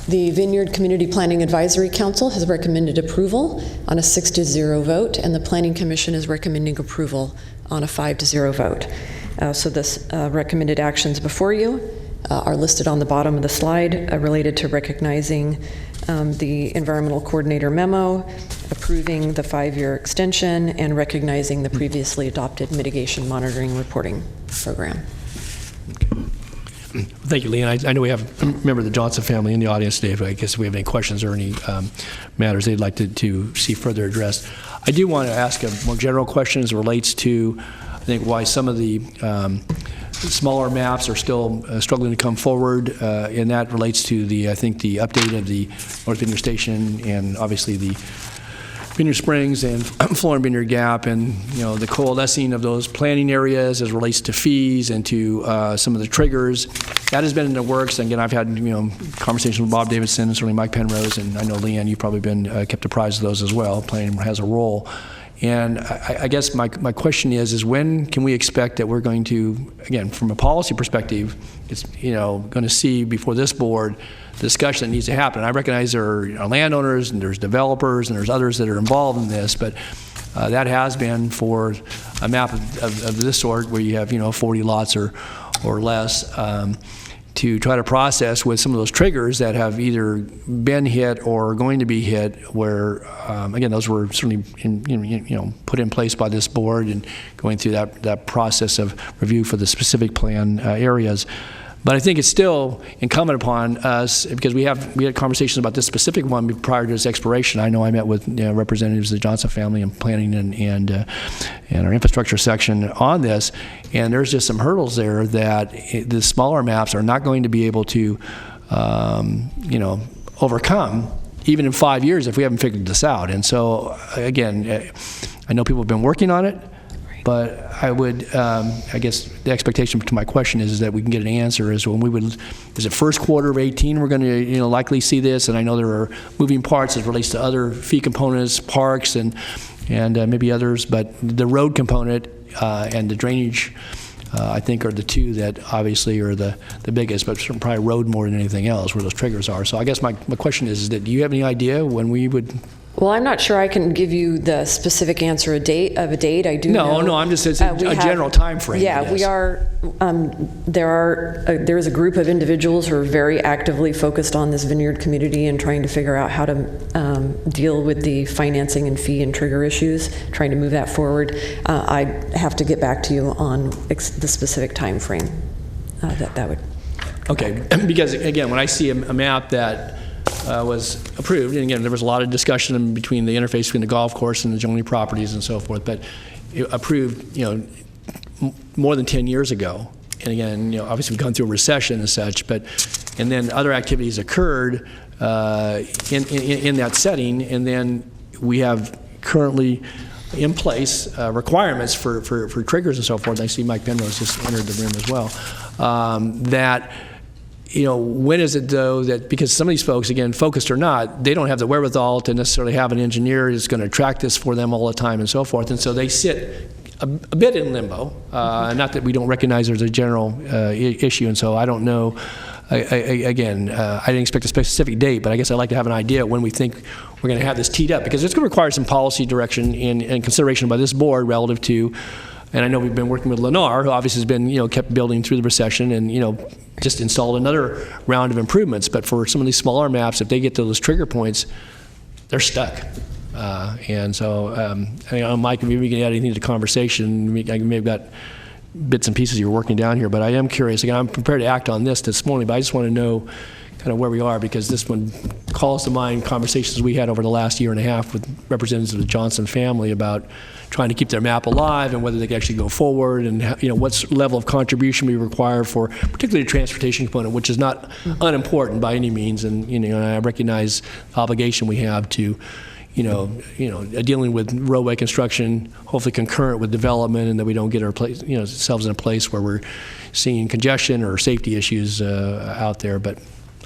The Vineyard Community Planning Advisory Council has recommended approval on a 6-0 vote, and the Planning Commission is recommending approval on a 5-0 vote. So this recommended actions before you are listed on the bottom of the slide, related to recognizing the Environmental Coordinator memo, approving the 5-year extension, and recognizing the previously adopted mitigation monitoring reporting program. Thank you, Leanne. I know we have a member of the Johnson family in the audience today, but I guess if we have any questions or any matters they'd like to see further addressed. I do want to ask a more general question as it relates to, I think, why some of the smaller maps are still struggling to come forward, and that relates to I think the update of the North Vineyard Station, and obviously the Vineyard Springs and Florham Vineyard Gap, and the coalescing of those planning areas as it relates to fees and to some of the triggers. That has been in the works. And again, I've had conversations with Bob Davidson and certainly Mike Penrose, and I know Leanne, you've probably been kept apprised of those as well. Planning has a role. And I guess my question is when can we expect that we're going to, again, from a policy perspective, it's going to see before this board the discussion that needs to happen. I recognize there are landowners and there's developers and there's others that are involved in this, but that has been for a map of this sort where you have 40 lots or less, to try to process with some of those triggers that have either been hit or going to be hit, where again, those were certainly put in place by this board and going through that process of review for the specific plan areas. But I think it's still incumbent upon us, because we had conversations about this specific one prior to its expiration. I know I met with representatives of the Johnson family and planning and our infrastructure section on this, and there's just some hurdles there that the smaller maps are not going to be able to overcome, even in 5 years, if we haven't figured this out. And so again, I know people have been working on it, but I would, I guess the expectation to my question is that we can get an answer is it first quarter of 18 we're going to likely see this? And I know there are moving parts as it relates to other fee components, parks and maybe others, but the road component and the drainage, I think, are the 2 that obviously are the biggest, but probably road more than anything else, where those triggers are. So I guess my question is that do you have any idea when we would? Well, I'm not sure I can give you the specific answer of a date. I do know. No, I'm just saying a general time frame. Yeah, we are. There is a group of individuals who are very actively focused on this vineyard community and trying to figure out how to deal with the financing and fee and trigger issues, trying to move that forward. I have to get back to you on the specific time frame that would. Okay, because again, when I see a map that was approved, and again, there was a lot of discussion between the interface between the golf course and the adjoining properties and so forth, but approved, more than 10 years ago. And again, obviously we've gone through a recession and such, and then other activities occurred in that setting, and then we have currently in place requirements for triggers and so forth. I see Mike Penrose just entered the room as well. That, when is it though that, because some of these folks, again, focused or not, they don't have the wherewithal to necessarily have an engineer who's going to track this for them all the time and so forth, and so they sit a bit in limbo. Not that we don't recognize there's a general issue, and so I don't know. I didn't expect a specific date, but I guess I'd like to have an idea when we think we're going to have this teed up, because it's going to require some policy direction and consideration by this board relative to, and I know we've been working with Lennar, who obviously has been, kept building through the recession and, just installed another round of improvements. But for some of these smaller maps, if they get to those trigger points, they're stuck. And so, Mike, maybe we can add anything to the conversation. I may have got bits and pieces you're working down here, but I am curious. Again, I'm prepared to act on this morning, but I just want to know kind of where we are, because this one calls to mind conversations we had over the last year and a half with representatives of the Johnson family about trying to keep their map alive and whether they can actually go forward, and what level of contribution we require for particularly the transportation component, which is not unimportant by any means. And I recognize the obligation we have to dealing with roadway construction, hopefully concurrent with development, and that we don't get ourselves in a place where we're seeing congestion or safety issues out there. But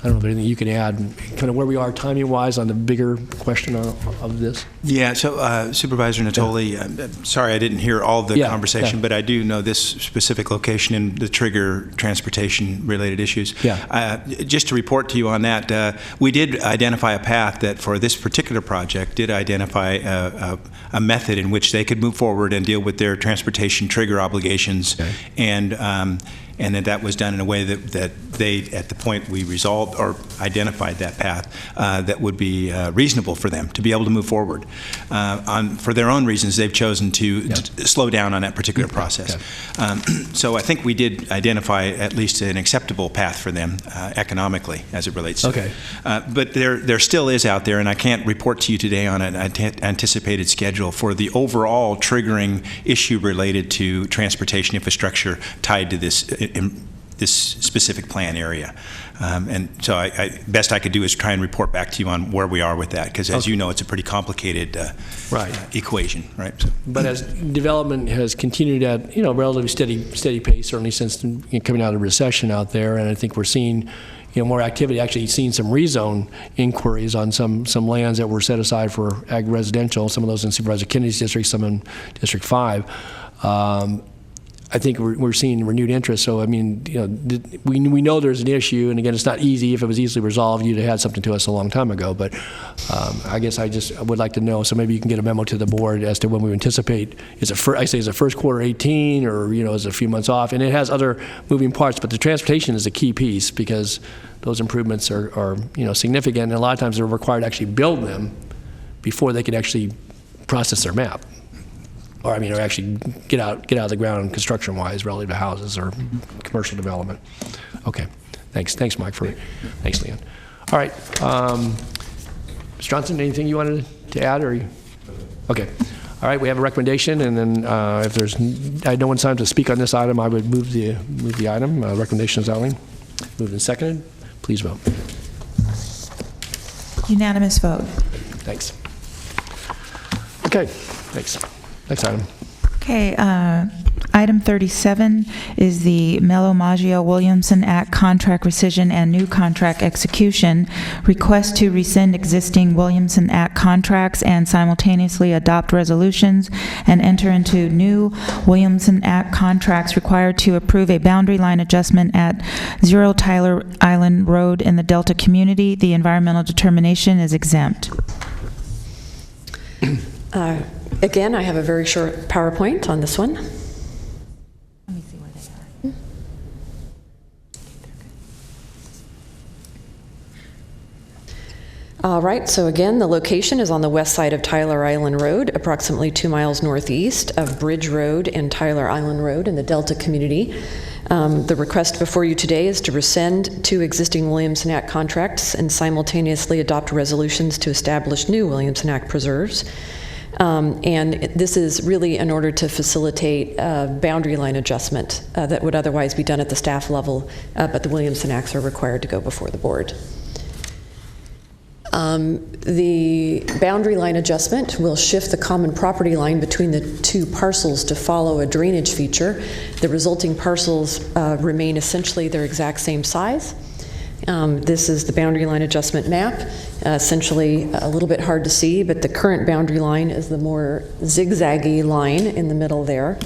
I don't know if there's anything you can add, kind of where we are timing-wise on the bigger question of this. Yeah, so Supervisor Natoli, I'm sorry I didn't hear all of the conversation, but I do know this specific location and the trigger transportation-related issues. Just to report to you on that, we did identify a path that for this particular project did identify a method in which they could move forward and deal with their transportation trigger obligations, and that was done in a way that they, at the point we resolved or identified that path, that would be reasonable for them to be able to move forward. For their own reasons, they've chosen to slow down on that particular process. So I think we did identify at least an acceptable path for them economically as it relates to but there still is out there, and I can't report to you today on an anticipated schedule for the overall triggering issue related to transportation infrastructure tied to this specific plan area. And so best I could do is try and report back to you on where we are with that, because as you know, it's a pretty complicated equation, right? So. But as development has continued at relatively steady pace, certainly since coming out of the recession out there, and I think we're seeing more activity, actually seeing some rezone inquiries on some lands that were set aside for ag residential, some of those in Supervisor Kennedy's district, some in District 5. I think we're seeing renewed interest. So, I mean, we know there's an issue, and again, it's not easy. If it was easily resolved, you'd have had something to us a long time ago. But I guess I would like to know, so maybe you can get a memo to the board as to when we anticipate. Is it first quarter 18, or is it a few months off? And it has other moving parts, but the transportation is a key piece, because those improvements are significant, and a lot of times they're required to actually build them before they can actually process their map. Or actually get out of the ground construction-wise relative to houses or commercial development. Okay, thanks, Mike. Thanks, Leon. All right, Mr. Johnson, anything you wanted to add, or okay? All right, we have a recommendation, and then if there's no one's time to speak on this item, I would move the item. Recommendation is outlined. Moved and seconded. Please vote. Unanimous vote. Thanks. Okay, thanks. Next item. Okay, item 37 is the Melo Maggio Williamson Act contract rescission and new contract execution. Request to rescind existing Williamson Act contracts and simultaneously adopt resolutions and enter into new Williamson Act contracts required to approve a boundary line adjustment at 0 Tyler Island Road in the Delta community. The environmental determination is exempt. Again, I have a very short PowerPoint on this one. Let me see where they are. All right, so again, the location is on the west side of Tyler Island Road, approximately 2 miles northeast of Bridge Road and Tyler Island Road in the Delta community. The request before you today is to rescind 2 existing Williamson Act contracts and simultaneously adopt resolutions to establish new Williamson Act preserves. And this is really in order to facilitate boundary line adjustment that would otherwise be done at the staff level, but the Williamson Acts are required to go before the board. The boundary line adjustment will shift the common property line between the two parcels to follow a drainage feature. The resulting parcels remain essentially their exact same size. This is the boundary line adjustment map. Essentially a little bit hard to see, but the current boundary line is the more zigzaggy line in the middle there.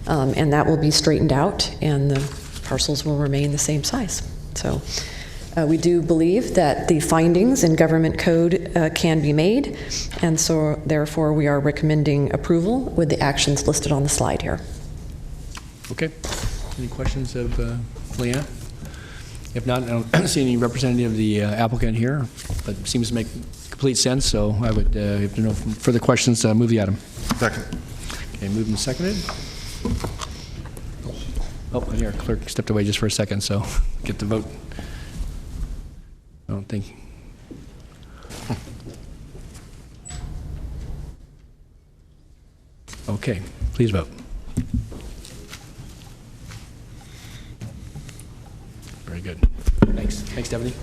And that will be straightened out, and the parcels will remain the same size. So we do believe that the findings in government code can be made, and so therefore we are recommending approval with the actions listed on the slide here. Okay. Any questions of Leanna? If not, I don't see any representative of the applicant here, but it seems to make complete sense, so I would, if there are no further questions, move the item. Second. Okay, moved and seconded. Oh, and our clerk stepped away just for a second, so get the vote. I don't think. Okay, please vote. Very good. Thanks. Thanks, Stephanie.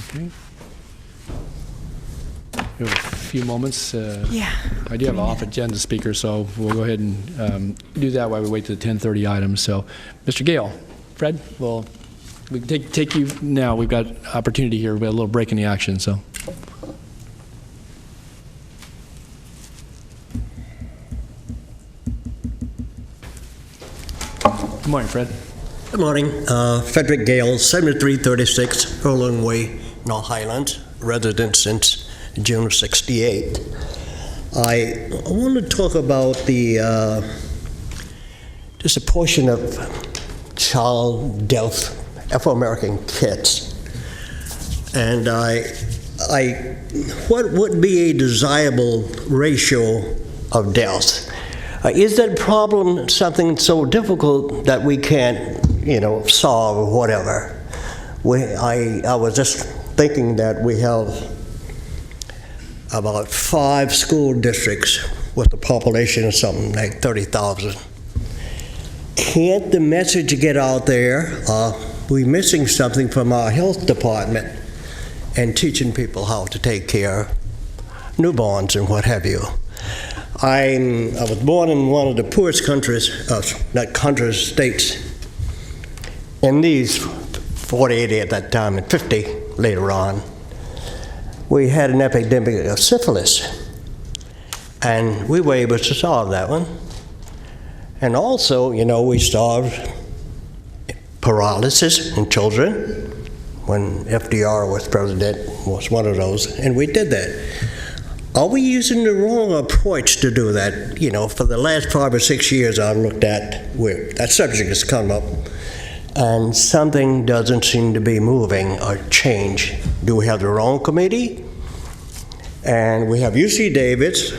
Okay. We have a few moments. Yeah. I do have an off-agenda speaker, so we'll go ahead and do that while we wait to the 10:30 items. So, Mr. Gale, Fred, well, we can take you now. We've got opportunity here. We have a little break in the action, so. Good morning, Fred. Good morning. Frederick Gale, 7336 Furlong Way, North Highlands, resident since June of '68. I want to talk about just a portion of child death, Afro-American kids. And what would be a desirable ratio of deaths? Is that problem something so difficult that we can't, solve or whatever? I was just thinking that we have about 5 school districts with a population of something like 30,000. Can't the message get out there? We're missing something from our health department and teaching people how to take care of newborns and what have you. I was born in one of the poorest countries, not countries, states, in these 48 at that time and 50 later on. We had an epidemic of syphilis, and we were able to solve that one. And also, we solved paralysis in children. When FDR was president, was one of those, and we did that. Are we using the wrong approach to do that? For the last 5 or 6 years I've looked at where that subject has come up, and something doesn't seem to be moving or change. Do we have the wrong committee? And we have UC Davis,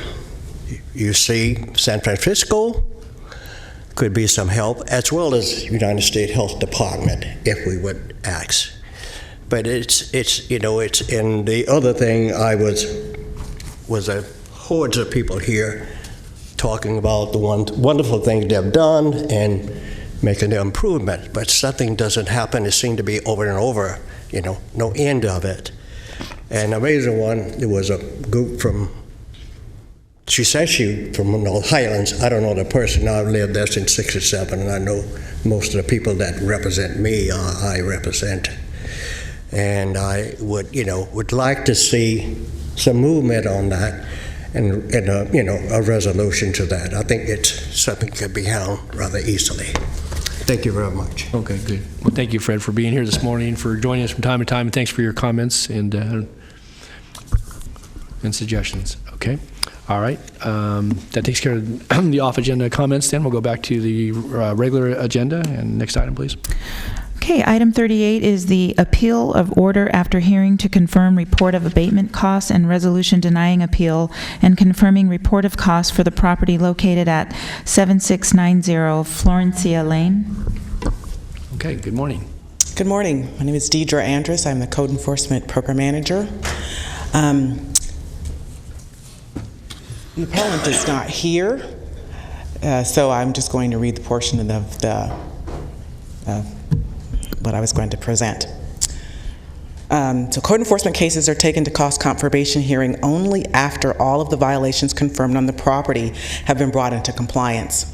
UC San Francisco, could be some help, as well as United States Health Department, if we would ask. But it's in the other thing was a hordes of people here talking about the wonderful things they've done and making the improvement, but something doesn't happen. It seemed to be over and over, no end of it. And amazing one, there was a group from, she said she from the Highlands. I don't know the person. I've lived there since '67, and I know most of the people that represent me, I represent. And I would like to see some movement on that and a resolution to that. I think it's something that could be handled rather easily. Thank you very much. Okay, good. Well, thank you, Fred, for being here this morning, for joining us from time to time, and thanks for your comments and suggestions. Okay. All right. That takes care of the off-agenda comments. Then we'll go back to the regular agenda. And next item, please. Okay, item 38 is the appeal of order after hearing to confirm report of abatement costs and resolution denying appeal and confirming report of costs for the property located at 7690 Florencia Lane. Okay, good morning. Good morning. My name is Deidre Andrus. I'm the Code Enforcement Program Manager. The appellant is not here, so I'm just going to read the portion of what I was going to present. So code enforcement cases are taken to cost confirmation hearing only after all of the violations confirmed on the property have been brought into compliance.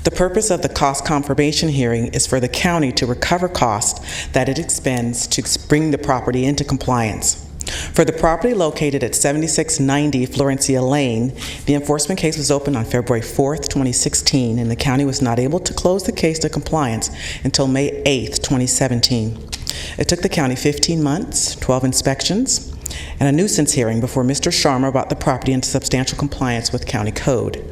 The purpose of the cost confirmation hearing is for the county to recover costs that it expends to bring the property into compliance. For the property located at 7690 Florencia Lane, the enforcement case was opened on February 4th, 2016, and the county was not able to close the case to compliance until May 8th, 2017. It took the county 15 months, 12 inspections, and a nuisance hearing before Mr. Sharma brought the property into substantial compliance with county code.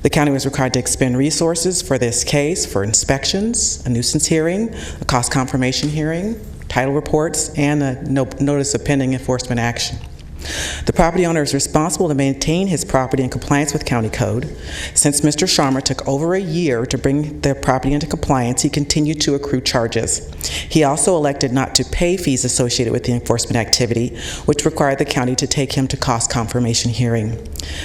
The county was required to expend resources for this case for inspections, a nuisance hearing, a cost confirmation hearing, title reports, and a notice of pending enforcement action. The property owner is responsible to maintain his property in compliance with county code. Since Mr. Sharma took over a year to bring the property into compliance, he continued to accrue charges. He also elected not to pay fees associated with the enforcement activity, which required the county to take him to cost confirmation hearing.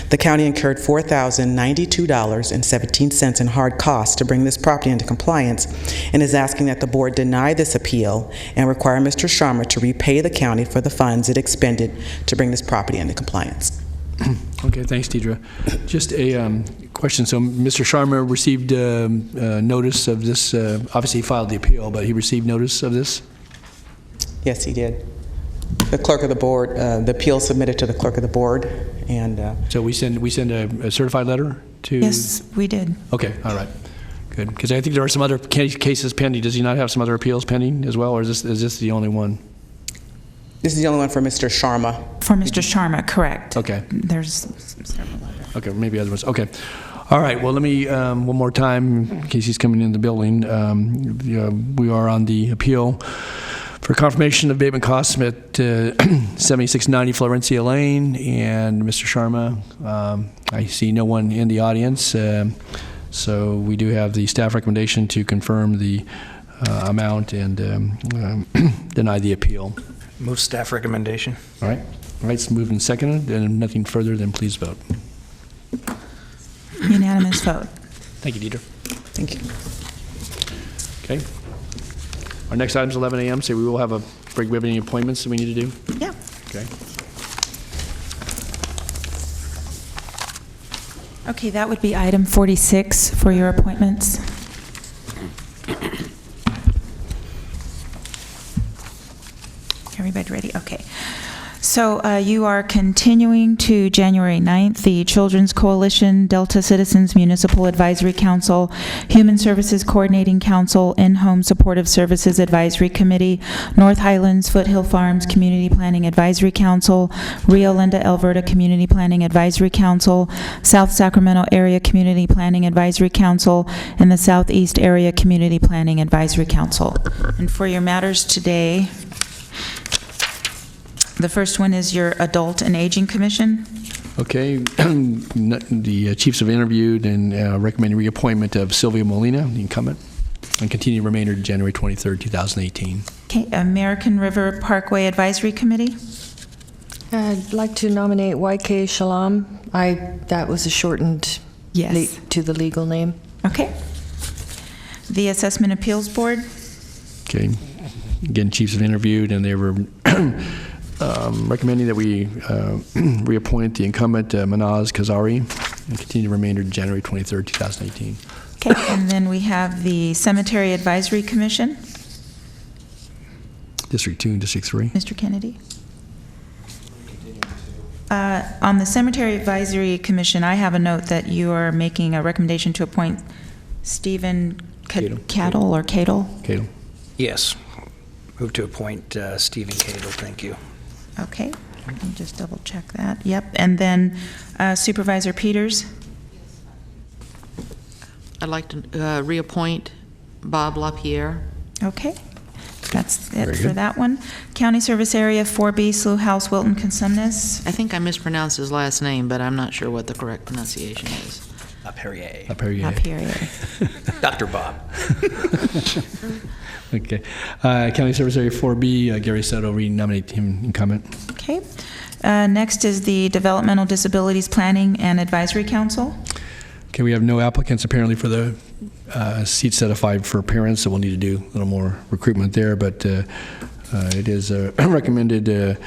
The county incurred $4,092.17 in hard costs to bring this property into compliance and is asking that the board deny this appeal and require Mr. Sharma to repay the county for the funds it expended to bring this property into compliance. Okay, thanks, Deidre. Just a question. So Mr. Sharma received notice of this. Obviously, he filed the appeal, but he received notice of this? Yes, he did. The clerk of the board, the appeal submitted to the clerk of the board, and so we send a certified letter to. Yes, we did. Okay, all right, good. Because I think there are some other cases pending. Does he not have some other appeals pending as well, or is this the only one? This is the only one for Mr. Sharma. For Mr. Sharma, correct. Okay. There's several others. Okay, maybe other ones. Okay. All right, well, let me, one more time, in case he's coming in the building. We are on the appeal for confirmation of abatement costs at 7690 Florencia Lane. And Mr. Sharma, I see no one in the audience. So we do have the staff recommendation to confirm the amount and deny the appeal. Move staff recommendation. All right. All right, it's moved and seconded, and nothing further, then please vote. Unanimous vote. Thank you, Deidre. Thank you. Okay. Our next item is 11 a.m., so we will have a break. We have any appointments that we need to do? Yeah. Okay. Okay, that would be item 46 for your appointments. Everybody ready? Okay. So you are continuing to January 9th, the Children's Coalition, Delta Citizens Municipal Advisory Council, Human Services Coordinating Council, In-Home Supportive Services Advisory Committee, North Highlands Foothill Farms Community Planning Advisory Council, Rio Linda Alberta Community Planning Advisory Council, South Sacramento Area Community Planning Advisory Council, and the Southeast Area Community Planning Advisory Council. And for your matters today, the first one is your Adult and Aging Commission. Okay. The chiefs have interviewed and recommended reappointment of Sylvia Molina, the incumbent, and continue remainder to January 23rd, 2018. Okay. American River Parkway Advisory Committee. I'd like to nominate YK Shalom. That was a shortened to the legal name. Okay. The Assessment Appeals Board. Okay. Again, chiefs have interviewed and they were recommending that we reappoint the incumbent Manaz Kazari and continue the remainder to January 23rd, 2018. Okay, and then we have the Cemetery Advisory Commission. District 2 and District 3. Mr. Kennedy. On the Cemetery Advisory Commission, I have a note that you are making a recommendation to appoint Stephen Cattle or Cadle. Cadle. Yes. Move to appoint Stephen Cadle. Thank you. Okay. Let me just double check that. Yep. And then Supervisor Peters. I'd like to reappoint Bob LaPierre. Okay. That's it for that one. County Service Area 4B, Slough House, Wilton, Consumnes. I think I mispronounced his last name, but I'm not sure what the correct pronunciation is. Perrier. Perrier. Perrier. Dr. Bob. Okay. County Service Area 4B, Gary Soto, re-nominate him in comment. Okay. Next is the Developmental Disabilities Planning and Advisory Council. Okay, we have no applicants apparently for the seat set aside for parents, so we'll need to do a little more recruitment there, but it is a recommended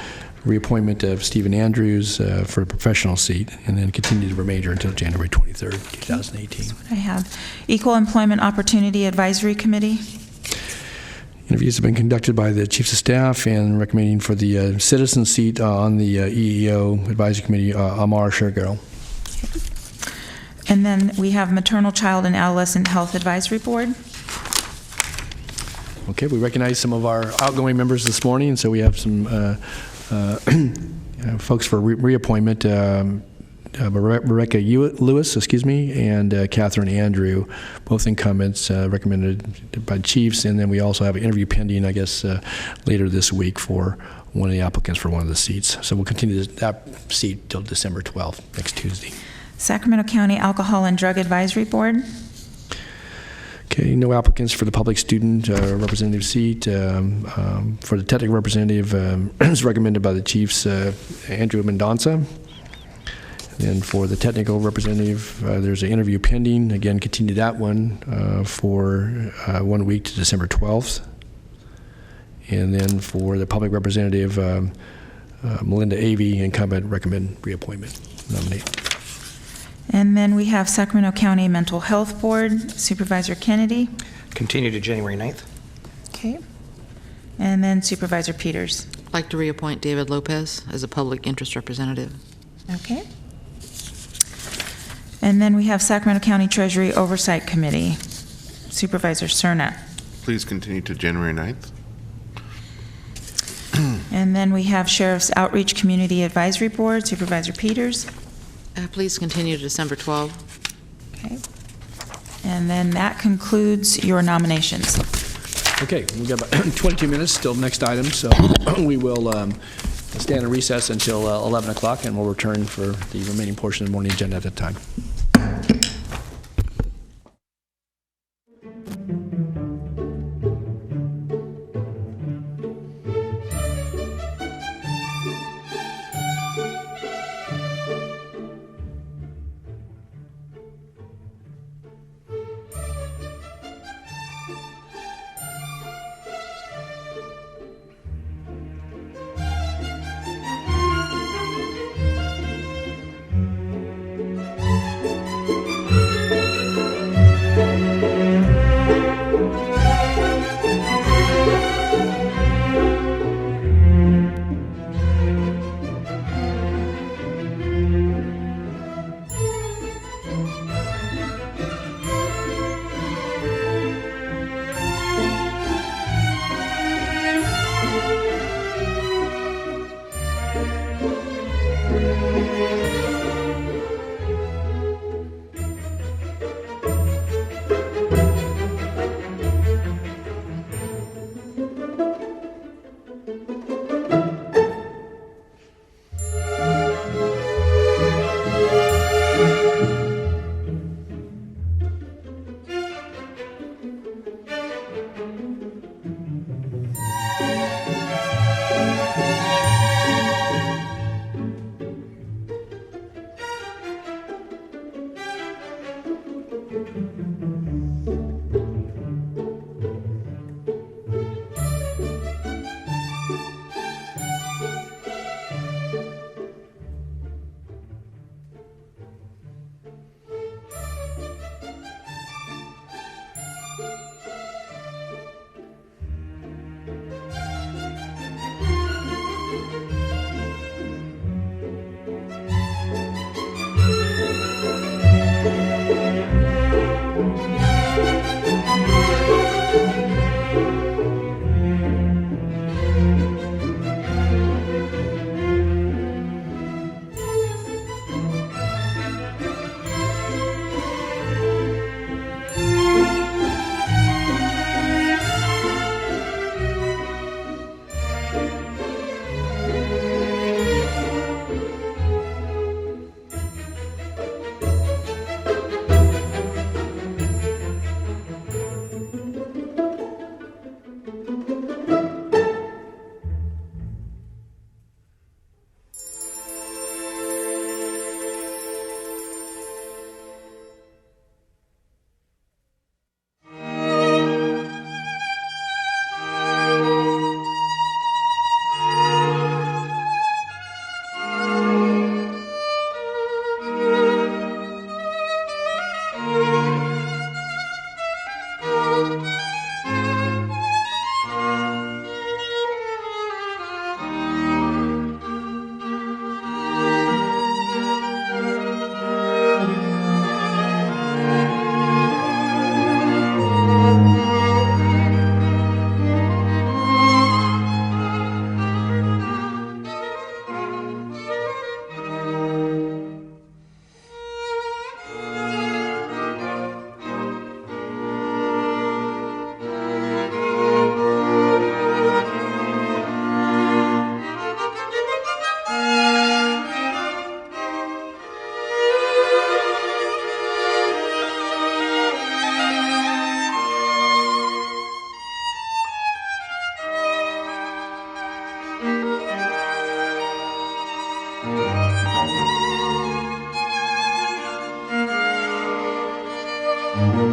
reappointment of Stephen Andrews for a professional seat, and then continue the remainder until January 23rd, 2018. That's what I have. Equal Employment Opportunity Advisory Committee. Interviews have been conducted by the Chiefs of Staff and recommending for the citizen seat on the EEO Advisory Committee, Amar Shergill. And then we have Maternal, Child, and Adolescent Health Advisory Board. Okay, we recognize some of our outgoing members this morning, so we have some folks for reappointment. Rebecca Lewis, and Catherine Andrew, both incumbents, recommended by Chiefs, and then we also have an interview pending, I guess, later this week for one of the applicants for one of the seats. So we'll continue that seat till December 12th, next Tuesday. Sacramento County Alcohol and Drug Advisory Board. Okay, no applicants for the public student representative seat. For the technical representative, is recommended by the Chiefs, Andrew Mendonca. And for the technical representative, there's an interview pending. Again, continue that one for 1 week to December 12th. And then for the public representative, Melinda Avey, incumbent, recommend reappointment, nominate. And then we have Sacramento County Mental Health Board, Supervisor Kennedy. Continue to January 9th. Okay. And then Supervisor Peters. I'd like to reappoint David Lopez as a public interest representative. Okay. And then we have Sacramento County Treasury Oversight Committee, Supervisor Cerna. Please continue to January 9th. And then we have Sheriff's Outreach Community Advisory Board, Supervisor Peters. Please continue to December 12th. Okay. And then that concludes your nominations. Okay, we've got about 22 minutes till next item, so we will stand in recess until 11 o'clock, and we'll return for the remaining portion of the morning agenda at that time. Thank you.